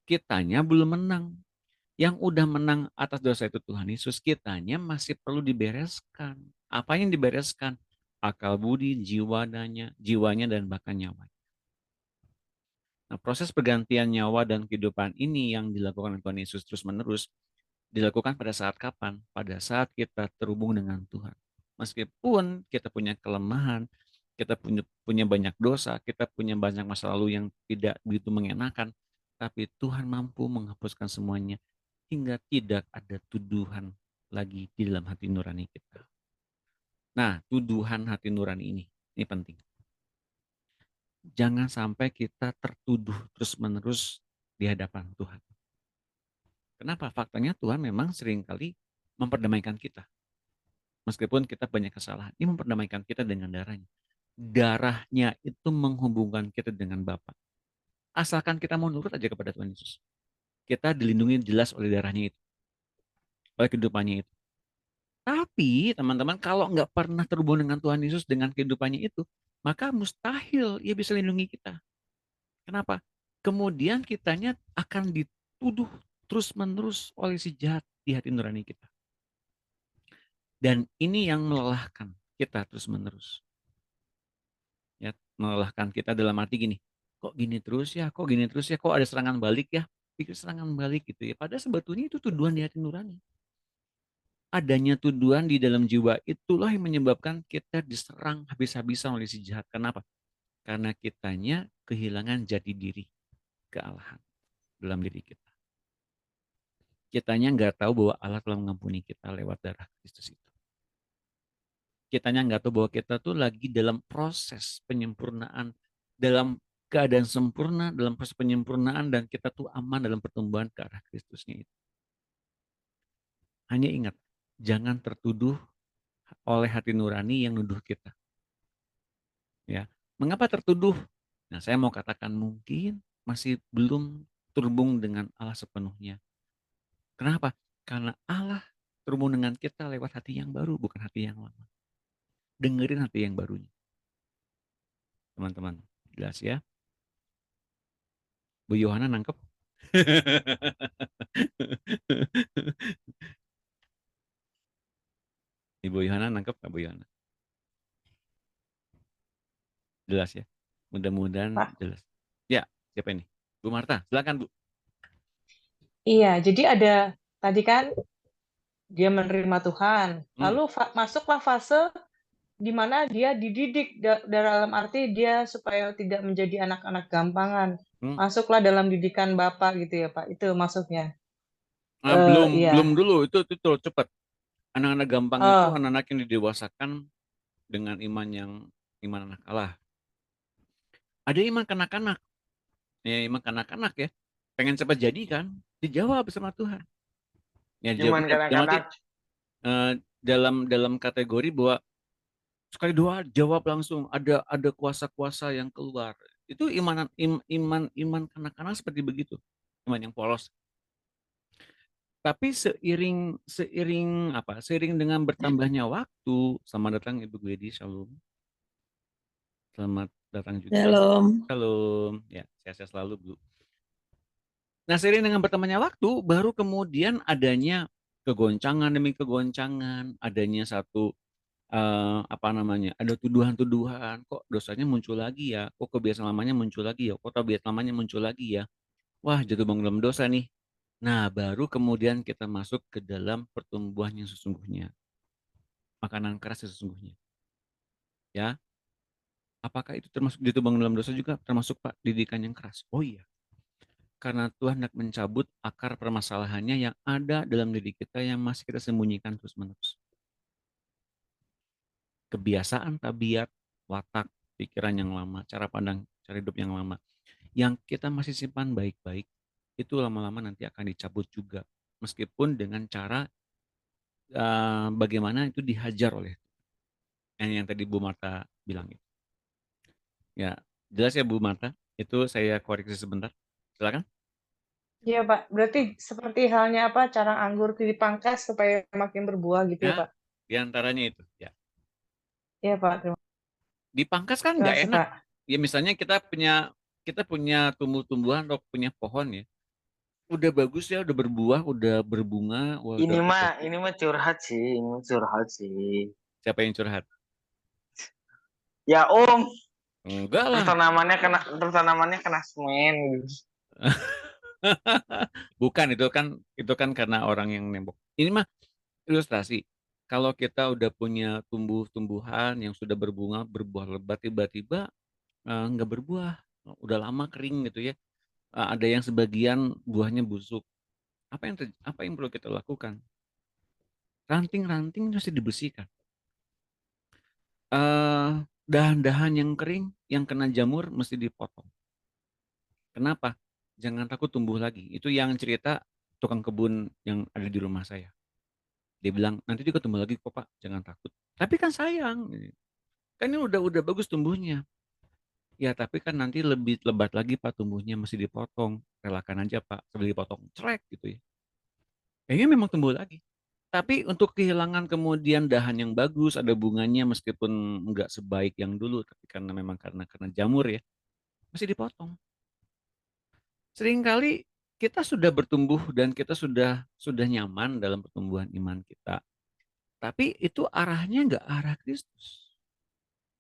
Kitanya belum menang. Yang udah menang atas dosa itu Tuhan Yesus, kitanya masih perlu dibereskan. Apa yang dibereskan? Akal budi, jiwanya dan bahkan nyawanya. Nah, proses pergantian nyawa dan kehidupan ini yang dilakukan oleh Tuhan Yesus terus-menerus dilakukan pada saat kapan? Pada saat kita terhubung dengan Tuhan. Meskipun kita punya kelemahan, kita punya banyak dosa, kita punya banyak masa lalu yang tidak begitu mengenakan, tapi Tuhan mampu menghapuskan semuanya hingga tidak ada tuduhan lagi di dalam hati nurani kita. Nah, tuduhan hati nurani ini penting. Jangan sampai kita tertuduh terus-menerus di hadapan Tuhan. Kenapa? Faktanya Tuhan memang seringkali memperdamaikan kita. Meskipun kita banyak kesalahan, ini memperdamaikan kita dengan darahnya. Darahnya itu menghubungkan kita dengan Bapa. Asalkan kita mau nurut aja kepada Tuhan Yesus. Kita dilindungi jelas oleh darahnya itu, oleh kehidupannya itu. Tapi teman-teman kalau nggak pernah terhubung dengan Tuhan Yesus dengan kehidupannya itu, maka mustahil ia bisa lindungi kita. Kenapa? Kemudian kitanya akan dituduh terus-menerus oleh si jahat di hati nurani kita. Dan ini yang melelahkan kita terus-menerus. Ya, melelahkan kita dalam arti gini, kok gini terus ya, kok ada serangan balik ya, pikir serangan balik gitu ya. Padahal sebetulnya itu tuduhan di hati nurani. adanya tuduhan di dalam jiwa itulah yang menyebabkan kita diserang habis-habisan oleh si jahat. Kenapa? Karena kitanya kehilangan jati diri, kealahan dalam diri kita. Kitanya nggak tahu bahwa Allah telah mengampuni kita lewat darah Kristus itu. Kitanya nggak tahu bahwa kita tuh lagi dalam proses penyempurnaan, dalam keadaan sempurna, dalam proses penyempurnaan, dan kita tuh aman dalam pertumbuhan ke arah Kristusnya itu. Hanya ingat, jangan tertuduh oleh hati nurani yang nuduh kita. Ya, mengapa tertuduh? Nah, saya mau katakan mungkin masih belum terhubung dengan Allah sepenuhnya. Kenapa? Karena Allah terhubung dengan kita lewat hati yang baru, bukan hati yang lama. Dengerin hati yang barunya. Teman-teman, jelas ya? Bu Yohana nangkep? Ibu Yohana nangkep nggak Bu Yohana? Jelas ya? Mudah-mudahan Pak. jelas. Ya, siapa ini? Bu Marta, silakan Bu. Iya, jadi ada tadi kan dia menerima Tuhan, lalu masuklah fase di mana dia dididik dalam arti dia supaya tidak menjadi anak-anak gampangan. Masuklah dalam didikan Bapak gitu ya Pak, itu maksudnya. Iya. Belum dulu, itu cepat. Anak-anak gampang itu anak-anak yang didewasakan dengan iman anak Allah. Ada iman kanak-kanak. Ya, iman kanak-kanak ya. Pengen cepat jadi kan? Dijawab sama Tuhan. Ya, Iman kanak-kanak. Dalam kategori bahwa sekali doa jawab langsung, ada kuasa-kuasa yang keluar. Itu iman kanak-kanak seperti begitu. Iman yang polos. Tapi seiring dengan bertambahnya waktu, selamat datang Ibu Gwedi, shalom. Selamat datang juga. Shalom. Ya, sehat-sehat selalu, Bu. Nah, seiring dengan bertambahnya waktu, baru kemudian adanya kegoncangan demi kegoncangan, adanya satu ada tuduhan-tuduhan, kok dosanya muncul lagi ya, kok kebiasaan lamanya muncul lagi ya, kok kebiasaan lamanya muncul lagi ya. Wah, jatuh bangun dalam dosa nih. Nah, baru kemudian kita masuk ke dalam pertumbuhan yang sesungguhnya. Makanan keras sesungguhnya. Ya. Apakah itu termasuk jatuh bangun dalam dosa juga? Termasuk Pak, didikan yang keras. Oh iya. Karena Tuhan hendak mencabut akar permasalahannya yang ada dalam diri kita yang masih kita sembunyikan terus-menerus. Kebiasaan, tabiat, watak, pikiran yang lama, cara pandang, cara hidup yang lama. Yang kita masih simpan baik-baik, itu lama-lama nanti akan dicabut juga. Meskipun dengan cara bagaimana itu dihajar oleh yang tadi Bu Marta bilang itu. Ya, jelas ya Bu Marta? Itu saya koreksi sebentar. Silakan. Iya Pak, berarti seperti halnya apa cara anggur dipangkas supaya makin berbuah gitu ya Pak? Di antaranya itu. Ya. Iya Pak. Dipangkas kan nggak enak. Pak. Ya misalnya kita punya tumbuh-tumbuhan atau punya pohon ya. Udah bagus ya, udah berbuah, udah berbunga. Ini mah curhat sih, Siapa yang curhat? Ya Om. Enggak lah. Tanamannya kena semen. Bukan, itu kan karena orang yang nembok. Ini mah ilustrasi. Kalau kita udah punya tumbuh-tumbuhan yang sudah berbunga, berbuah lebat, tiba-tiba nggak berbuah, udah lama kering gitu ya. Ada yang sebagian buahnya busuk. Apa yang perlu kita lakukan? Ranting-ranting harus dibersihkan. Dahan-dahan yang kering, yang kena jamur mesti dipotong. Kenapa? Jangan takut tumbuh lagi. Itu yang cerita tukang kebun yang ada di rumah saya. Dia bilang, nanti juga tumbuh lagi kok Pak, jangan takut. Tapi kan sayang. Kan ini udah bagus tumbuhnya. Ya tapi kan nanti lebih lebat lagi Pak tumbuhnya, mesti dipotong. Relakan aja Pak, sambil dipotong. Cerek gitu ya. Kayaknya memang tumbuh lagi. Tapi untuk kehilangan kemudian dahan yang bagus, ada bunganya meskipun enggak sebaik yang dulu, tapi karena jamur ya, mesti dipotong. Seringkali kita sudah bertumbuh dan kita sudah nyaman dalam pertumbuhan iman kita. Tapi itu arahnya enggak arah Kristus.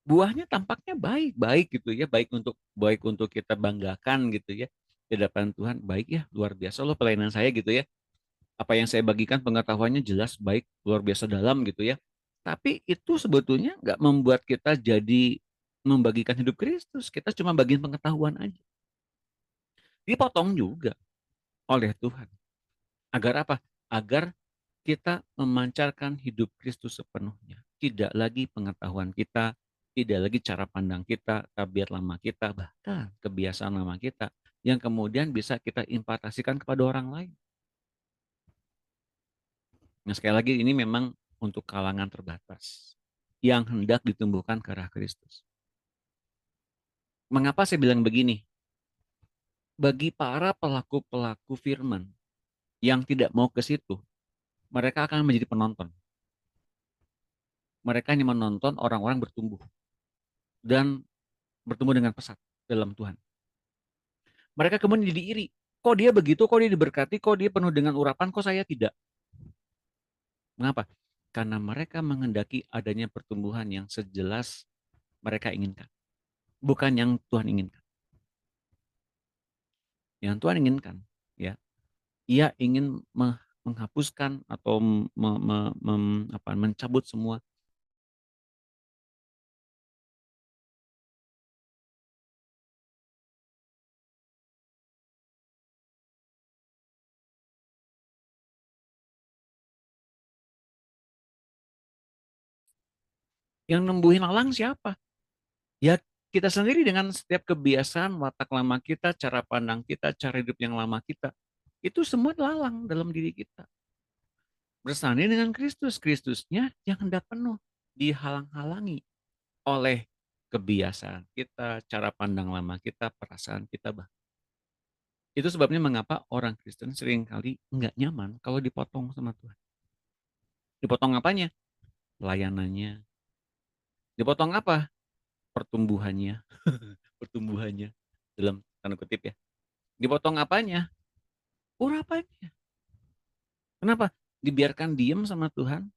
Buahnya tampaknya baik gitu ya, baik untuk kita banggakan gitu ya. Di hadapan Tuhan, baik ya, luar biasa loh pelayanan saya gitu ya. Apa yang saya bagikan pengetahuannya jelas, baik, luar biasa dalam gitu ya. Tapi itu sebetulnya nggak membuat kita jadi membagikan hidup Kristus. Kita cuma bagian pengetahuan aja. Dipotong juga oleh Tuhan. Agar apa? Agar kita memancarkan hidup Kristus sepenuhnya. Tidak lagi pengetahuan kita, tidak lagi cara pandang kita, tabiat lama kita, bahkan kebiasaan lama kita yang kemudian bisa kita impartasikan kepada orang lain. Nah, sekali lagi ini memang untuk kalangan terbatas yang hendak ditumbuhkan ke arah Kristus. Mengapa saya bilang begini? Bagi para pelaku-pelaku firman yang tidak mau ke situ, mereka akan menjadi penonton. Mereka hanya menonton orang-orang bertumbuh dan bertumbuh dengan pesat dalam Tuhan. Mereka kemudian jadi iri. Kok dia begitu, kok dia diberkati, kok dia penuh dengan urapan, kok saya tidak? Mengapa? Karena mereka menghendaki adanya pertumbuhan yang sejelas mereka inginkan. Bukan yang Tuhan inginkan. Yang Tuhan inginkan, ya, Ia ingin menghapuskan atau mencabut semua yang nembuhin lalang siapa? Ya kita sendiri dengan setiap kebiasaan watak lama kita, cara pandang kita, cara hidup yang lama kita. Itu semua lalang dalam diri kita. Bersanding dengan Kristus, Kristusnya yang hendak penuh, dihalang-halangi oleh kebiasaan kita, cara pandang lama kita, perasaan kita. Itu sebabnya mengapa orang Kristen seringkali nggak nyaman kalau dipotong sama Tuhan. Dipotong apanya? Pelayanannya. Dipotong apa? Pertumbuhannya. Pertumbuhannya. Dalam tanda kutip ya. Dipotong apanya? Urapannya. Kenapa? Dibiarkan diem sama Tuhan,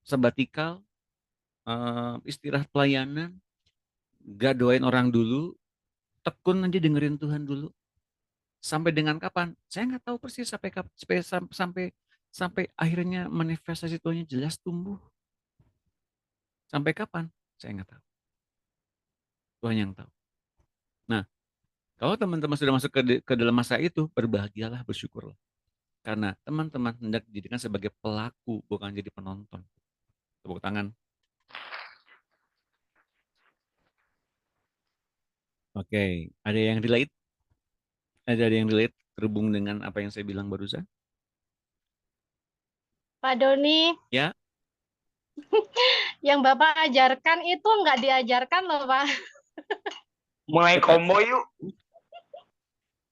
sabatikal, istirahat pelayanan, gak doain orang dulu, tekun aja dengerin Tuhan dulu. Sampai dengan kapan? Saya nggak tahu persis sampai akhirnya manifestasi Tuhannya jelas tumbuh. Sampai kapan? Saya nggak tahu. Tuhan yang tahu. Nah, kalau teman-teman sudah masuk ke dalam masa itu, berbahagialah, bersyukurlah. Karena teman-teman hendak dijadikan sebagai pelaku, bukan jadi penonton. Tepuk tangan. Oke, ada yang relate? Ada yang relate terhubung dengan apa yang saya bilang barusan? Pak Doni, Ya, yang Bapak ajarkan itu nggak diajarkan loh, Pak. Mulai combo yuk.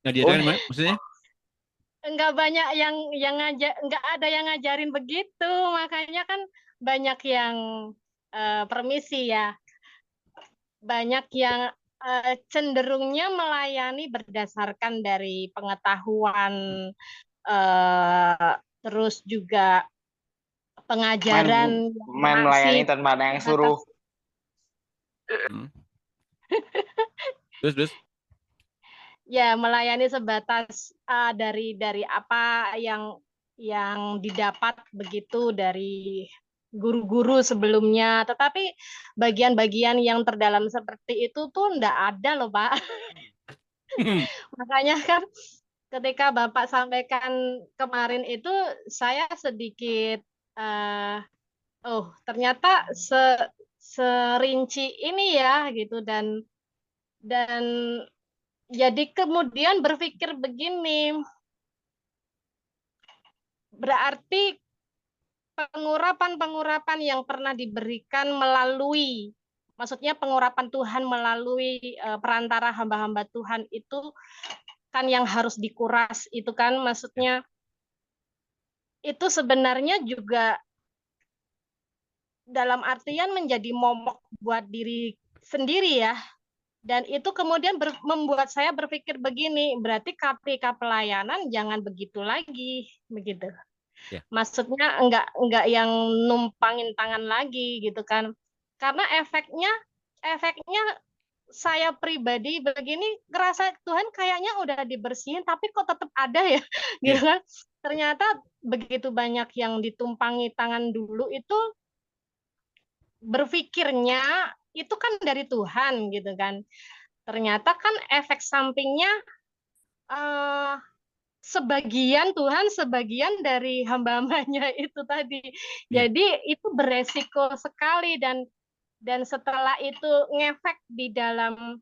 nggak diajarkan mana? Maksudnya? Nggak banyak nggak ada yang ngajarin begitu, makanya kan banyak yang permisi ya, banyak yang cenderungnya melayani berdasarkan dari pengetahuan, terus juga pengajaran Main melayani tanpa ada yang suruh. Terus? Ya, melayani sebatas dari apa yang didapat begitu dari guru-guru sebelumnya. Tetapi bagian-bagian yang terdalam seperti itu tuh enggak ada loh, Pak. Makanya kan ketika Bapak sampaikan kemarin itu saya sedikit ternyata serinci ini ya gitu, dan jadi kemudian berpikir begini, berarti pengurapan-pengurapan yang pernah diberikan melalui, maksudnya pengurapan Tuhan melalui perantara hamba-hamba Tuhan itu kan yang harus dikuras, itu kan maksudnya itu sebenarnya juga dalam artian menjadi momok buat diri sendiri ya. Dan itu kemudian membuat saya berpikir begini, berarti KPK pelayanan jangan begitu lagi, begitu. Ya. Maksudnya enggak yang numpangin tangan lagi gitu kan. Karena efeknya saya pribadi begini ngerasa Tuhan kayaknya udah dibersihin tapi kok tetap ada ya, gitu kan. ternyata begitu banyak yang ditumpangi tangan dulu itu berpikirnya itu kan dari Tuhan gitu kan. Ternyata kan efek sampingnya eh, sebagian Tuhan, sebagian dari hamba-hambanya itu tadi. Iya. Jadi itu beresiko sekali dan setelah itu ngefek di dalam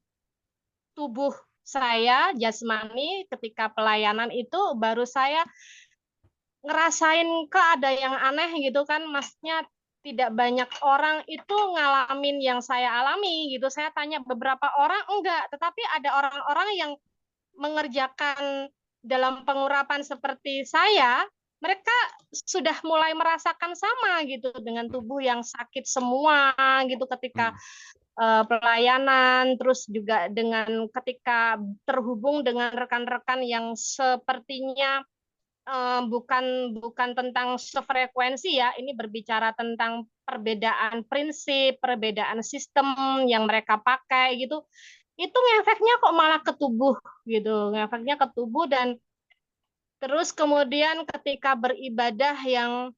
tubuh saya jasmani ketika pelayanan itu baru saya ngerasain kok ada yang aneh gitu kan, maksudnya tidak banyak orang itu ngalamin yang saya alami gitu. Saya tanya beberapa orang enggak, tetapi ada orang-orang yang mengerjakan dalam pengurapan seperti saya, mereka sudah mulai merasakan sama gitu dengan tubuh yang sakit semua gitu ketika pelayanan, terus juga dengan ketika terhubung dengan rekan-rekan yang sepertinya bukan bukan tentang sefrekuensi ya, ini berbicara tentang perbedaan prinsip, perbedaan sistem yang mereka pakai gitu. Itu ngefeknya kok malah ke tubuh gitu, ngefeknya ke tubuh. Dan terus kemudian ketika beribadah yang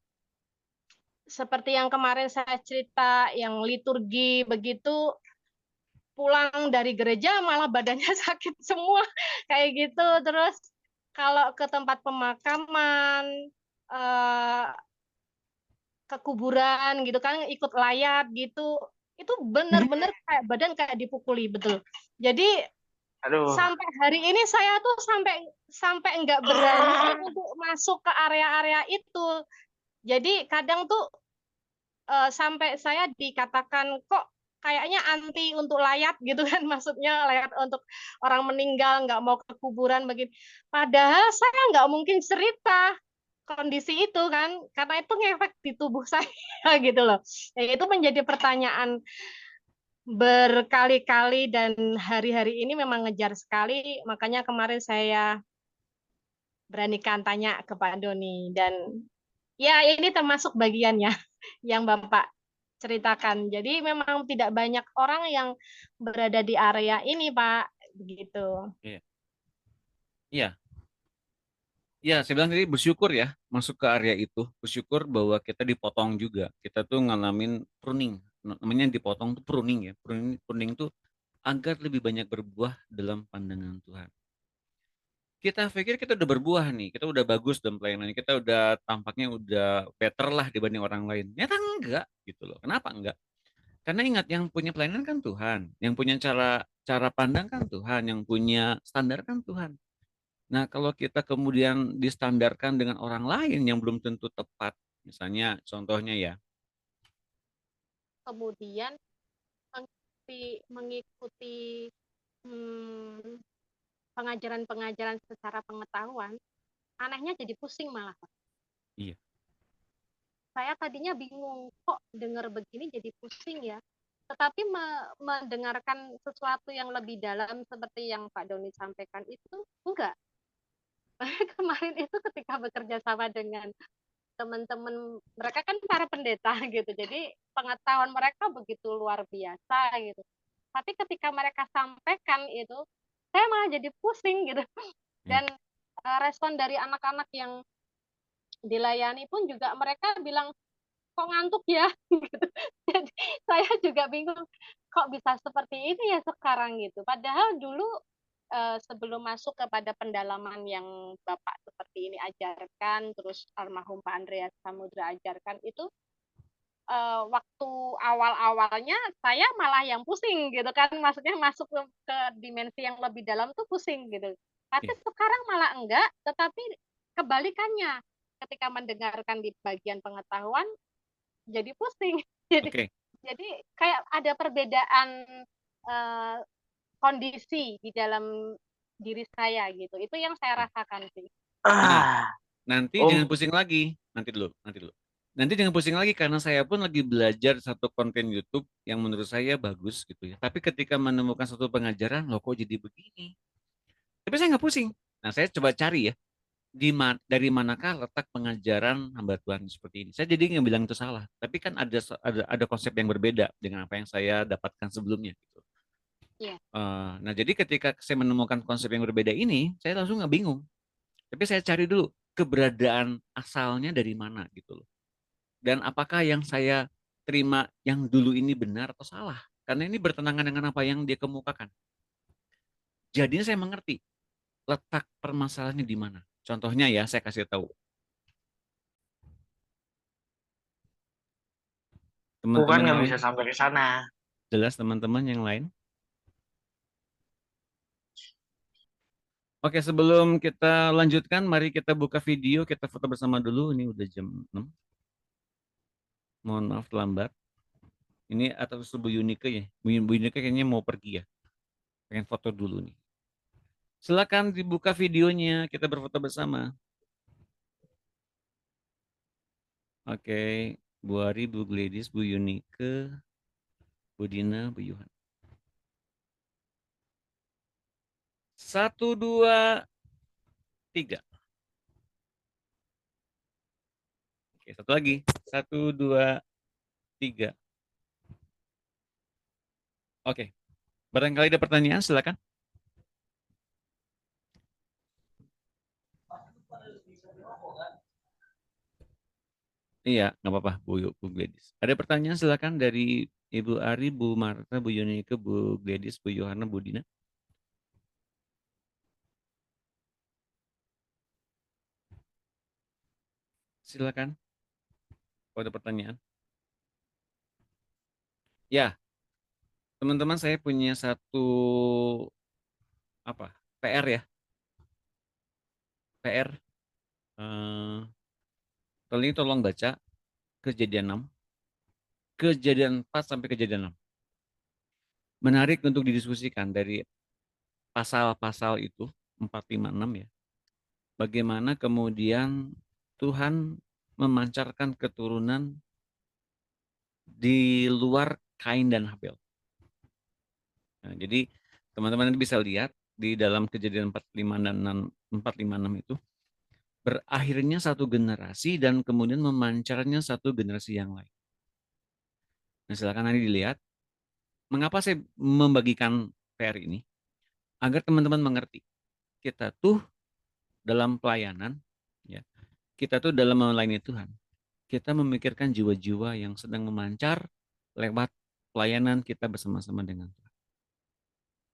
seperti yang kemarin saya cerita, yang liturgi begitu, pulang dari gereja malah badannya sakit semua kayak gitu. Terus kalau ke tempat pemakaman, eh, ke kuburan gitu kan, ikut layat gitu, itu benar-benar kayak badan kayak dipukuli betul. Jadi Aduh. sampai hari ini saya tuh sampai nggak berani untuk masuk ke area-area itu. Jadi kadang tuh sampai saya dikatakan kok kayaknya anti untuk layat gitu kan, maksudnya layat untuk orang meninggal, nggak mau ke kuburan begini. Padahal saya nggak mungkin cerita kondisi itu kan, karena itu ngefek di tubuh saya gitu loh. Ya, itu menjadi pertanyaan berkali-kali dan hari-hari ini memang ngejar sekali, makanya kemarin saya beranikan tanya ke Pak Doni. Dan ya ini termasuk bagiannya yang Bapak ceritakan. Jadi memang tidak banyak orang yang berada di area ini, Pak, begitu. Iya. Iya. Ya, saya bilang tadi bersyukur ya masuk ke area itu. Bersyukur bahwa kita dipotong juga. Kita tuh ngalamin pruning. Namanya dipotong tuh pruning ya. Pruning tuh agar lebih banyak berbuah dalam pandangan Tuhan. Kita pikir kita udah berbuah nih, kita udah bagus dalam pelayanan, kita udah tampaknya udah better lah dibanding orang lain. Ternyata enggak gitu loh. Kenapa enggak? Karena ingat yang punya pelayanan kan Tuhan, yang punya cara cara pandang kan Tuhan, yang punya standar kan Tuhan. Nah, kalau kita kemudian distandarkan dengan orang lain yang belum tentu tepat, misalnya contohnya ya, Kemudian mengikuti hmm, pengajaran-pengajaran secara pengetahuan, anehnya jadi pusing malah. iya, Saya tadinya bingung, kok dengar begini jadi pusing ya. Tetapi mendengarkan sesuatu yang lebih dalam seperti yang Pak Doni sampaikan itu, enggak. Kemarin itu ketika bekerja sama dengan teman-teman, mereka kan para pendeta gitu, jadi pengetahuan mereka begitu luar biasa gitu. Tapi ketika mereka sampaikan itu, saya malah jadi pusing gitu. Dan respon dari anak-anak yang dilayani pun juga mereka bilang, kok ngantuk ya? Jadi saya juga bingung, kok bisa seperti ini ya sekarang gitu. Padahal dulu sebelum masuk kepada pendalaman yang Bapak seperti ini ajarkan, terus almarhum Pak Andreas Samudra ajarkan itu, waktu awal-awalnya saya malah yang pusing gitu kan, maksudnya masuk ke dimensi yang lebih dalam tuh pusing gitu. Tapi sekarang malah enggak, tetapi kebalikannya, ketika mendengarkan di bagian pengetahuan jadi pusing. Jadi kayak ada perbedaan kondisi di dalam diri saya gitu. Itu yang saya rasakan sih. Nah, nanti jangan pusing lagi. Nanti dulu. Nanti jangan pusing lagi karena saya pun lagi belajar satu konten YouTube yang menurut saya bagus gitu ya. Tapi ketika menemukan satu pengajaran, loh kok jadi begini? Tapi saya nggak pusing. Nah, saya coba cari ya, dari manakah letak pengajaran hamba Tuhan seperti ini. Saya jadi nggak bilang itu salah, tapi kan ada konsep yang berbeda dengan apa yang saya dapatkan sebelumnya. Gitu. Yeah. Nah, jadi ketika saya menemukan konsep yang berbeda ini, saya langsung nggak bingung. Tapi saya cari dulu, keberadaan asalnya dari mana gitu loh. Dan apakah yang saya terima yang dulu ini benar atau salah? Karena ini bertentangan dengan apa yang dia kemukakan. Jadinya saya mengerti letak permasalahannya di mana. Contohnya ya, saya kasih tahu. Bukan Teman-teman yang nggak lain, bisa sampai ke sana. jelas teman-teman yang lain. Oke, sebelum kita lanjutkan, mari kita buka video, kita foto bersama dulu. Ini udah jam 6. Mohon maaf terlambat. Ini atas Bu Yunike ya. Bu Yunike kayaknya mau pergi ya. Pengen foto dulu nih. Silakan dibuka videonya, kita berfoto bersama. Oke, Bu Ari, Bu Gladys, Bu Yunike, Bu Dina, Bu Yuhan. 1, 2, 3. Oke, satu lagi. 1, 2, 3. Oke, barangkali ada pertanyaan, silakan. Iya, nggak apa-apa, Bu Gladys. Ada pertanyaan silakan dari Ibu Ari, Bu Marta, Bu Yunike, Bu Gladys, Bu Yohana, Bu Dina. Silakan. Kalau ada pertanyaan. Ya, teman-teman saya punya satu PR ya. PR. Tolong baca kejadian 6. Kejadian 4 sampai kejadian 6. Menarik untuk didiskusikan dari pasal-pasal itu 4, 5, 6 ya. Bagaimana kemudian Tuhan memancarkan keturunan di luar Kain dan Habel. Nah, jadi teman-teman bisa lihat di dalam kejadian 45 dan 456 itu berakhirnya satu generasi dan kemudian memancarnya satu generasi yang lain. Nah, silakan nanti dilihat. Mengapa saya membagikan PR ini? Agar teman-teman mengerti. Kita tuh dalam pelayanan, ya, kita tuh dalam melayani Tuhan. Kita memikirkan jiwa-jiwa yang sedang memancar lewat pelayanan kita bersama-sama dengan Tuhan.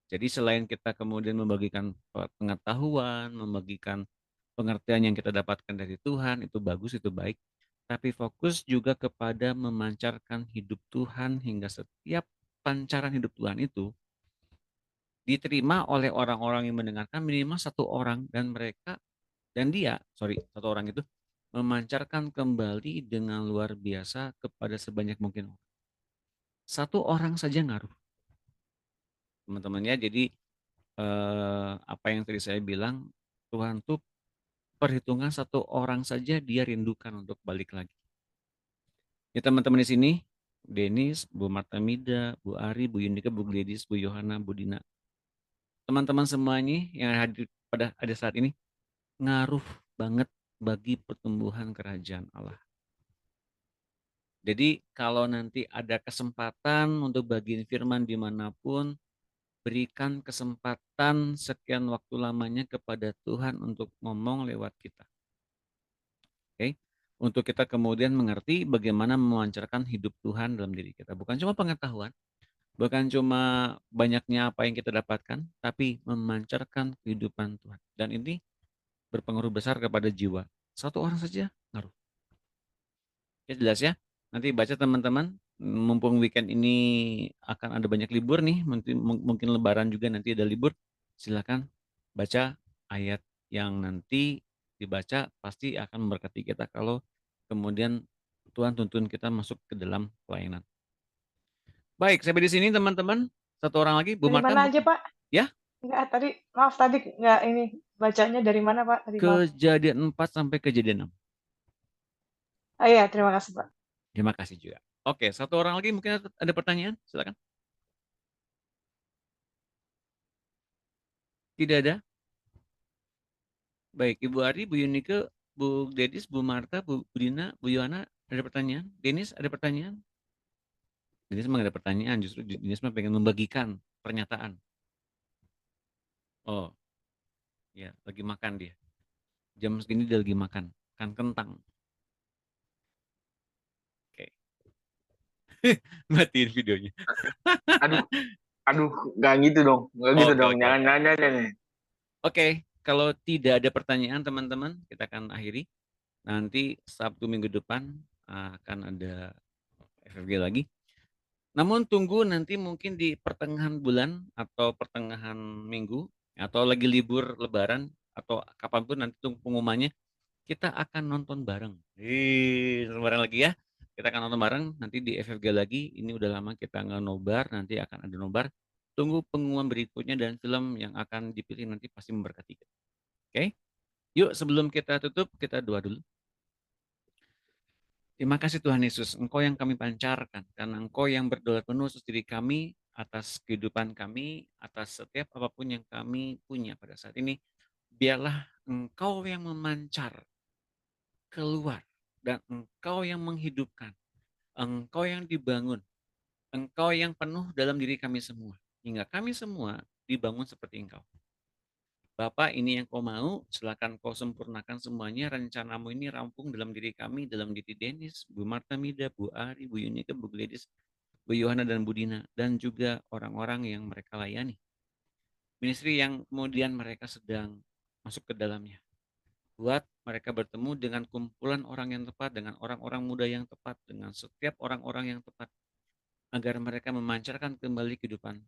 Jadi selain kita kemudian membagikan pengetahuan, membagikan pengertian yang kita dapatkan dari Tuhan, itu bagus, itu baik. Tapi fokus juga kepada memancarkan hidup Tuhan hingga setiap pancaran hidup Tuhan itu diterima oleh orang-orang yang mendengarkan minimal satu orang dan satu orang itu memancarkan kembali dengan luar biasa kepada sebanyak mungkin orang. Satu orang saja ngaruh. Teman-teman ya, jadi apa yang tadi saya bilang, Tuhan tuh perhitungan satu orang saja dia rindukan untuk balik lagi. Ya teman-teman di sini, Denis, Bu Marta Mida, Bu Ari, Bu Yundika, Bu Gladys, Bu Yohana, Bu Dina. Teman-teman semuanya yang hadir pada saat ini ngaruh banget bagi pertumbuhan kerajaan Allah. Jadi kalau nanti ada kesempatan untuk bagiin firman dimanapun, berikan kesempatan sekian waktu lamanya kepada Tuhan untuk ngomong lewat kita. Oke? Untuk kita kemudian mengerti bagaimana memancarkan hidup Tuhan dalam diri kita. Bukan cuma pengetahuan, bukan cuma banyaknya apa yang kita dapatkan, tapi memancarkan kehidupan Tuhan. Dan ini berpengaruh besar kepada jiwa. Satu orang saja ngaruh. Ya jelas ya. Nanti baca teman-teman, mumpung weekend ini akan ada banyak libur nih, mungkin lebaran juga nanti ada libur, silakan baca ayat yang nanti dibaca pasti akan memberkati kita kalau kemudian Tuhan tuntun kita masuk ke dalam pelayanan. Baik, sampai di sini teman-teman. Satu orang lagi, Bu Dari Marta. mana aja, Pak? Ya? Enggak, tadi enggak ini bacanya dari mana, Pak? Tadi maaf. Kejadian 4 sampai kejadian 6. Oh iya, terima kasih, Pak. Terima kasih juga. Oke, satu orang lagi mungkin ada pertanyaan, silakan. Tidak ada? Baik, Ibu Ari, Bu Yunike, Bu Dedis, Bu Marta, Bu Dina, Bu Yohana, ada pertanyaan? Denis, ada pertanyaan? Denis memang ada pertanyaan, justru Denis memang pengen membagikan pernyataan. Oh, ya, lagi makan dia. Jam segini dia lagi makan kentang. Oke. Matiin videonya. Aduh, nggak gitu dong, nggak gitu Oke, dong, oke, jangan oke. jangan jangan. Oke, kalau tidak ada pertanyaan teman-teman, kita akan akhiri. Nanti Sabtu minggu depan akan ada FFG lagi. Namun tunggu nanti mungkin di pertengahan bulan atau pertengahan minggu atau lagi libur lebaran atau kapanpun nanti tunggu pengumumannya, kita akan nonton bareng. Nonton bareng lagi ya. Kita akan nonton bareng nanti di FFG lagi. Ini udah lama kita nggak nobar, nanti akan ada nobar. Tunggu pengumuman berikutnya dan film yang akan dipilih nanti pasti memberkati kita. Oke? Yuk sebelum kita tutup, kita doa dulu. Terima kasih Tuhan Yesus, Engkau yang kami pancarkan, karena Engkau yang berdoa penuh atas diri kami, atas kehidupan kami, atas setiap apapun yang kami punya pada saat ini. Biarlah Engkau yang memancar keluar, dan Engkau yang menghidupkan, Engkau yang dibangun, Engkau yang penuh dalam diri kami semua, hingga kami semua dibangun seperti Engkau. Bapak, ini yang kau mau, silakan kau sempurnakan semuanya. Rencanamu ini rampung dalam diri kami, dalam diri Dennis, Bu Marta Mida, Bu Ari, Bu Yunika, Bu Gladys, Bu Yohana, dan Bu Dina, dan juga orang-orang yang mereka layani. Ministry yang kemudian mereka sedang masuk ke dalamnya. Buat mereka bertemu dengan kumpulan orang yang tepat, dengan orang-orang muda yang tepat, dengan setiap orang-orang yang tepat, agar mereka memancarkan kembali kehidupan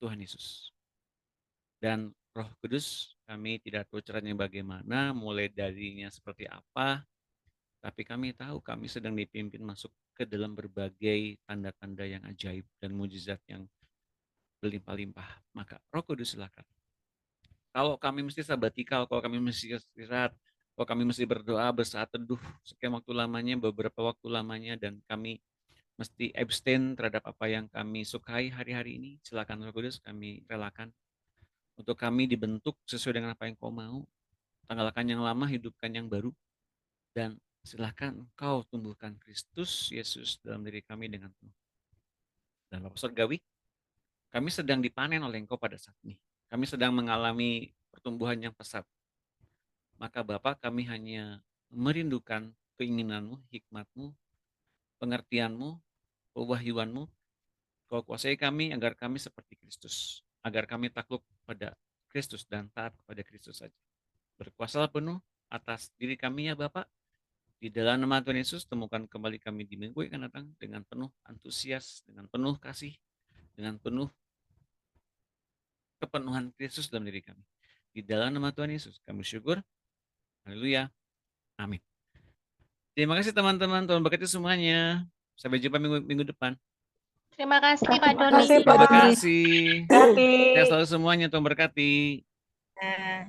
Tuhan Yesus. Dan Roh Kudus, kami tidak tahu caranya bagaimana, mulai darinya seperti apa, tapi kami tahu kami sedang dipimpin masuk ke dalam berbagai tanda-tanda yang ajaib dan mujizat yang berlimpah-limpah. Maka Roh Kudus silakan. Kalau kami mesti sabatikal, kalau kami mesti istirahat, kalau kami mesti berdoa, bersaat teduh, sekian waktu lamanya, beberapa waktu lamanya, dan kami mesti abstain terhadap apa yang kami sukai hari-hari ini, silakan Roh Kudus, kami relakan. Untuk kami dibentuk sesuai dengan apa yang kau mau, tanggalkan yang lama, hidupkan yang baru, dan silahkan engkau tumbuhkan Kristus Yesus dalam diri kami dengan penuh. Dan Bapak Surgawi, kami sedang dipanen oleh engkau pada saat ini. Kami sedang mengalami pertumbuhan yang pesat. Maka Bapak, kami hanya merindukan keinginanmu, hikmatmu, pengertianmu, pewahyuanmu. Kau kuasai kami agar kami seperti Kristus. Agar kami takluk pada Kristus dan taat kepada Kristus saja. Berkuasa penuh atas diri kami ya Bapak. Di dalam nama Tuhan Yesus, temukan kembali kami di minggu yang akan datang dengan penuh antusias, dengan penuh kasih, dengan penuh kepenuhan Kristus dalam diri kami. Di dalam nama Tuhan Yesus, kami syukur. Haleluya. Amin. Terima kasih teman-teman. Tuhan berkati semuanya. Sampai jumpa minggu depan. Terima kasih Pak Terima Doni. kasih, Pak Terima Doni. kasih. Berkati. Sehat selalu semuanya. Tuhan berkati. Nah.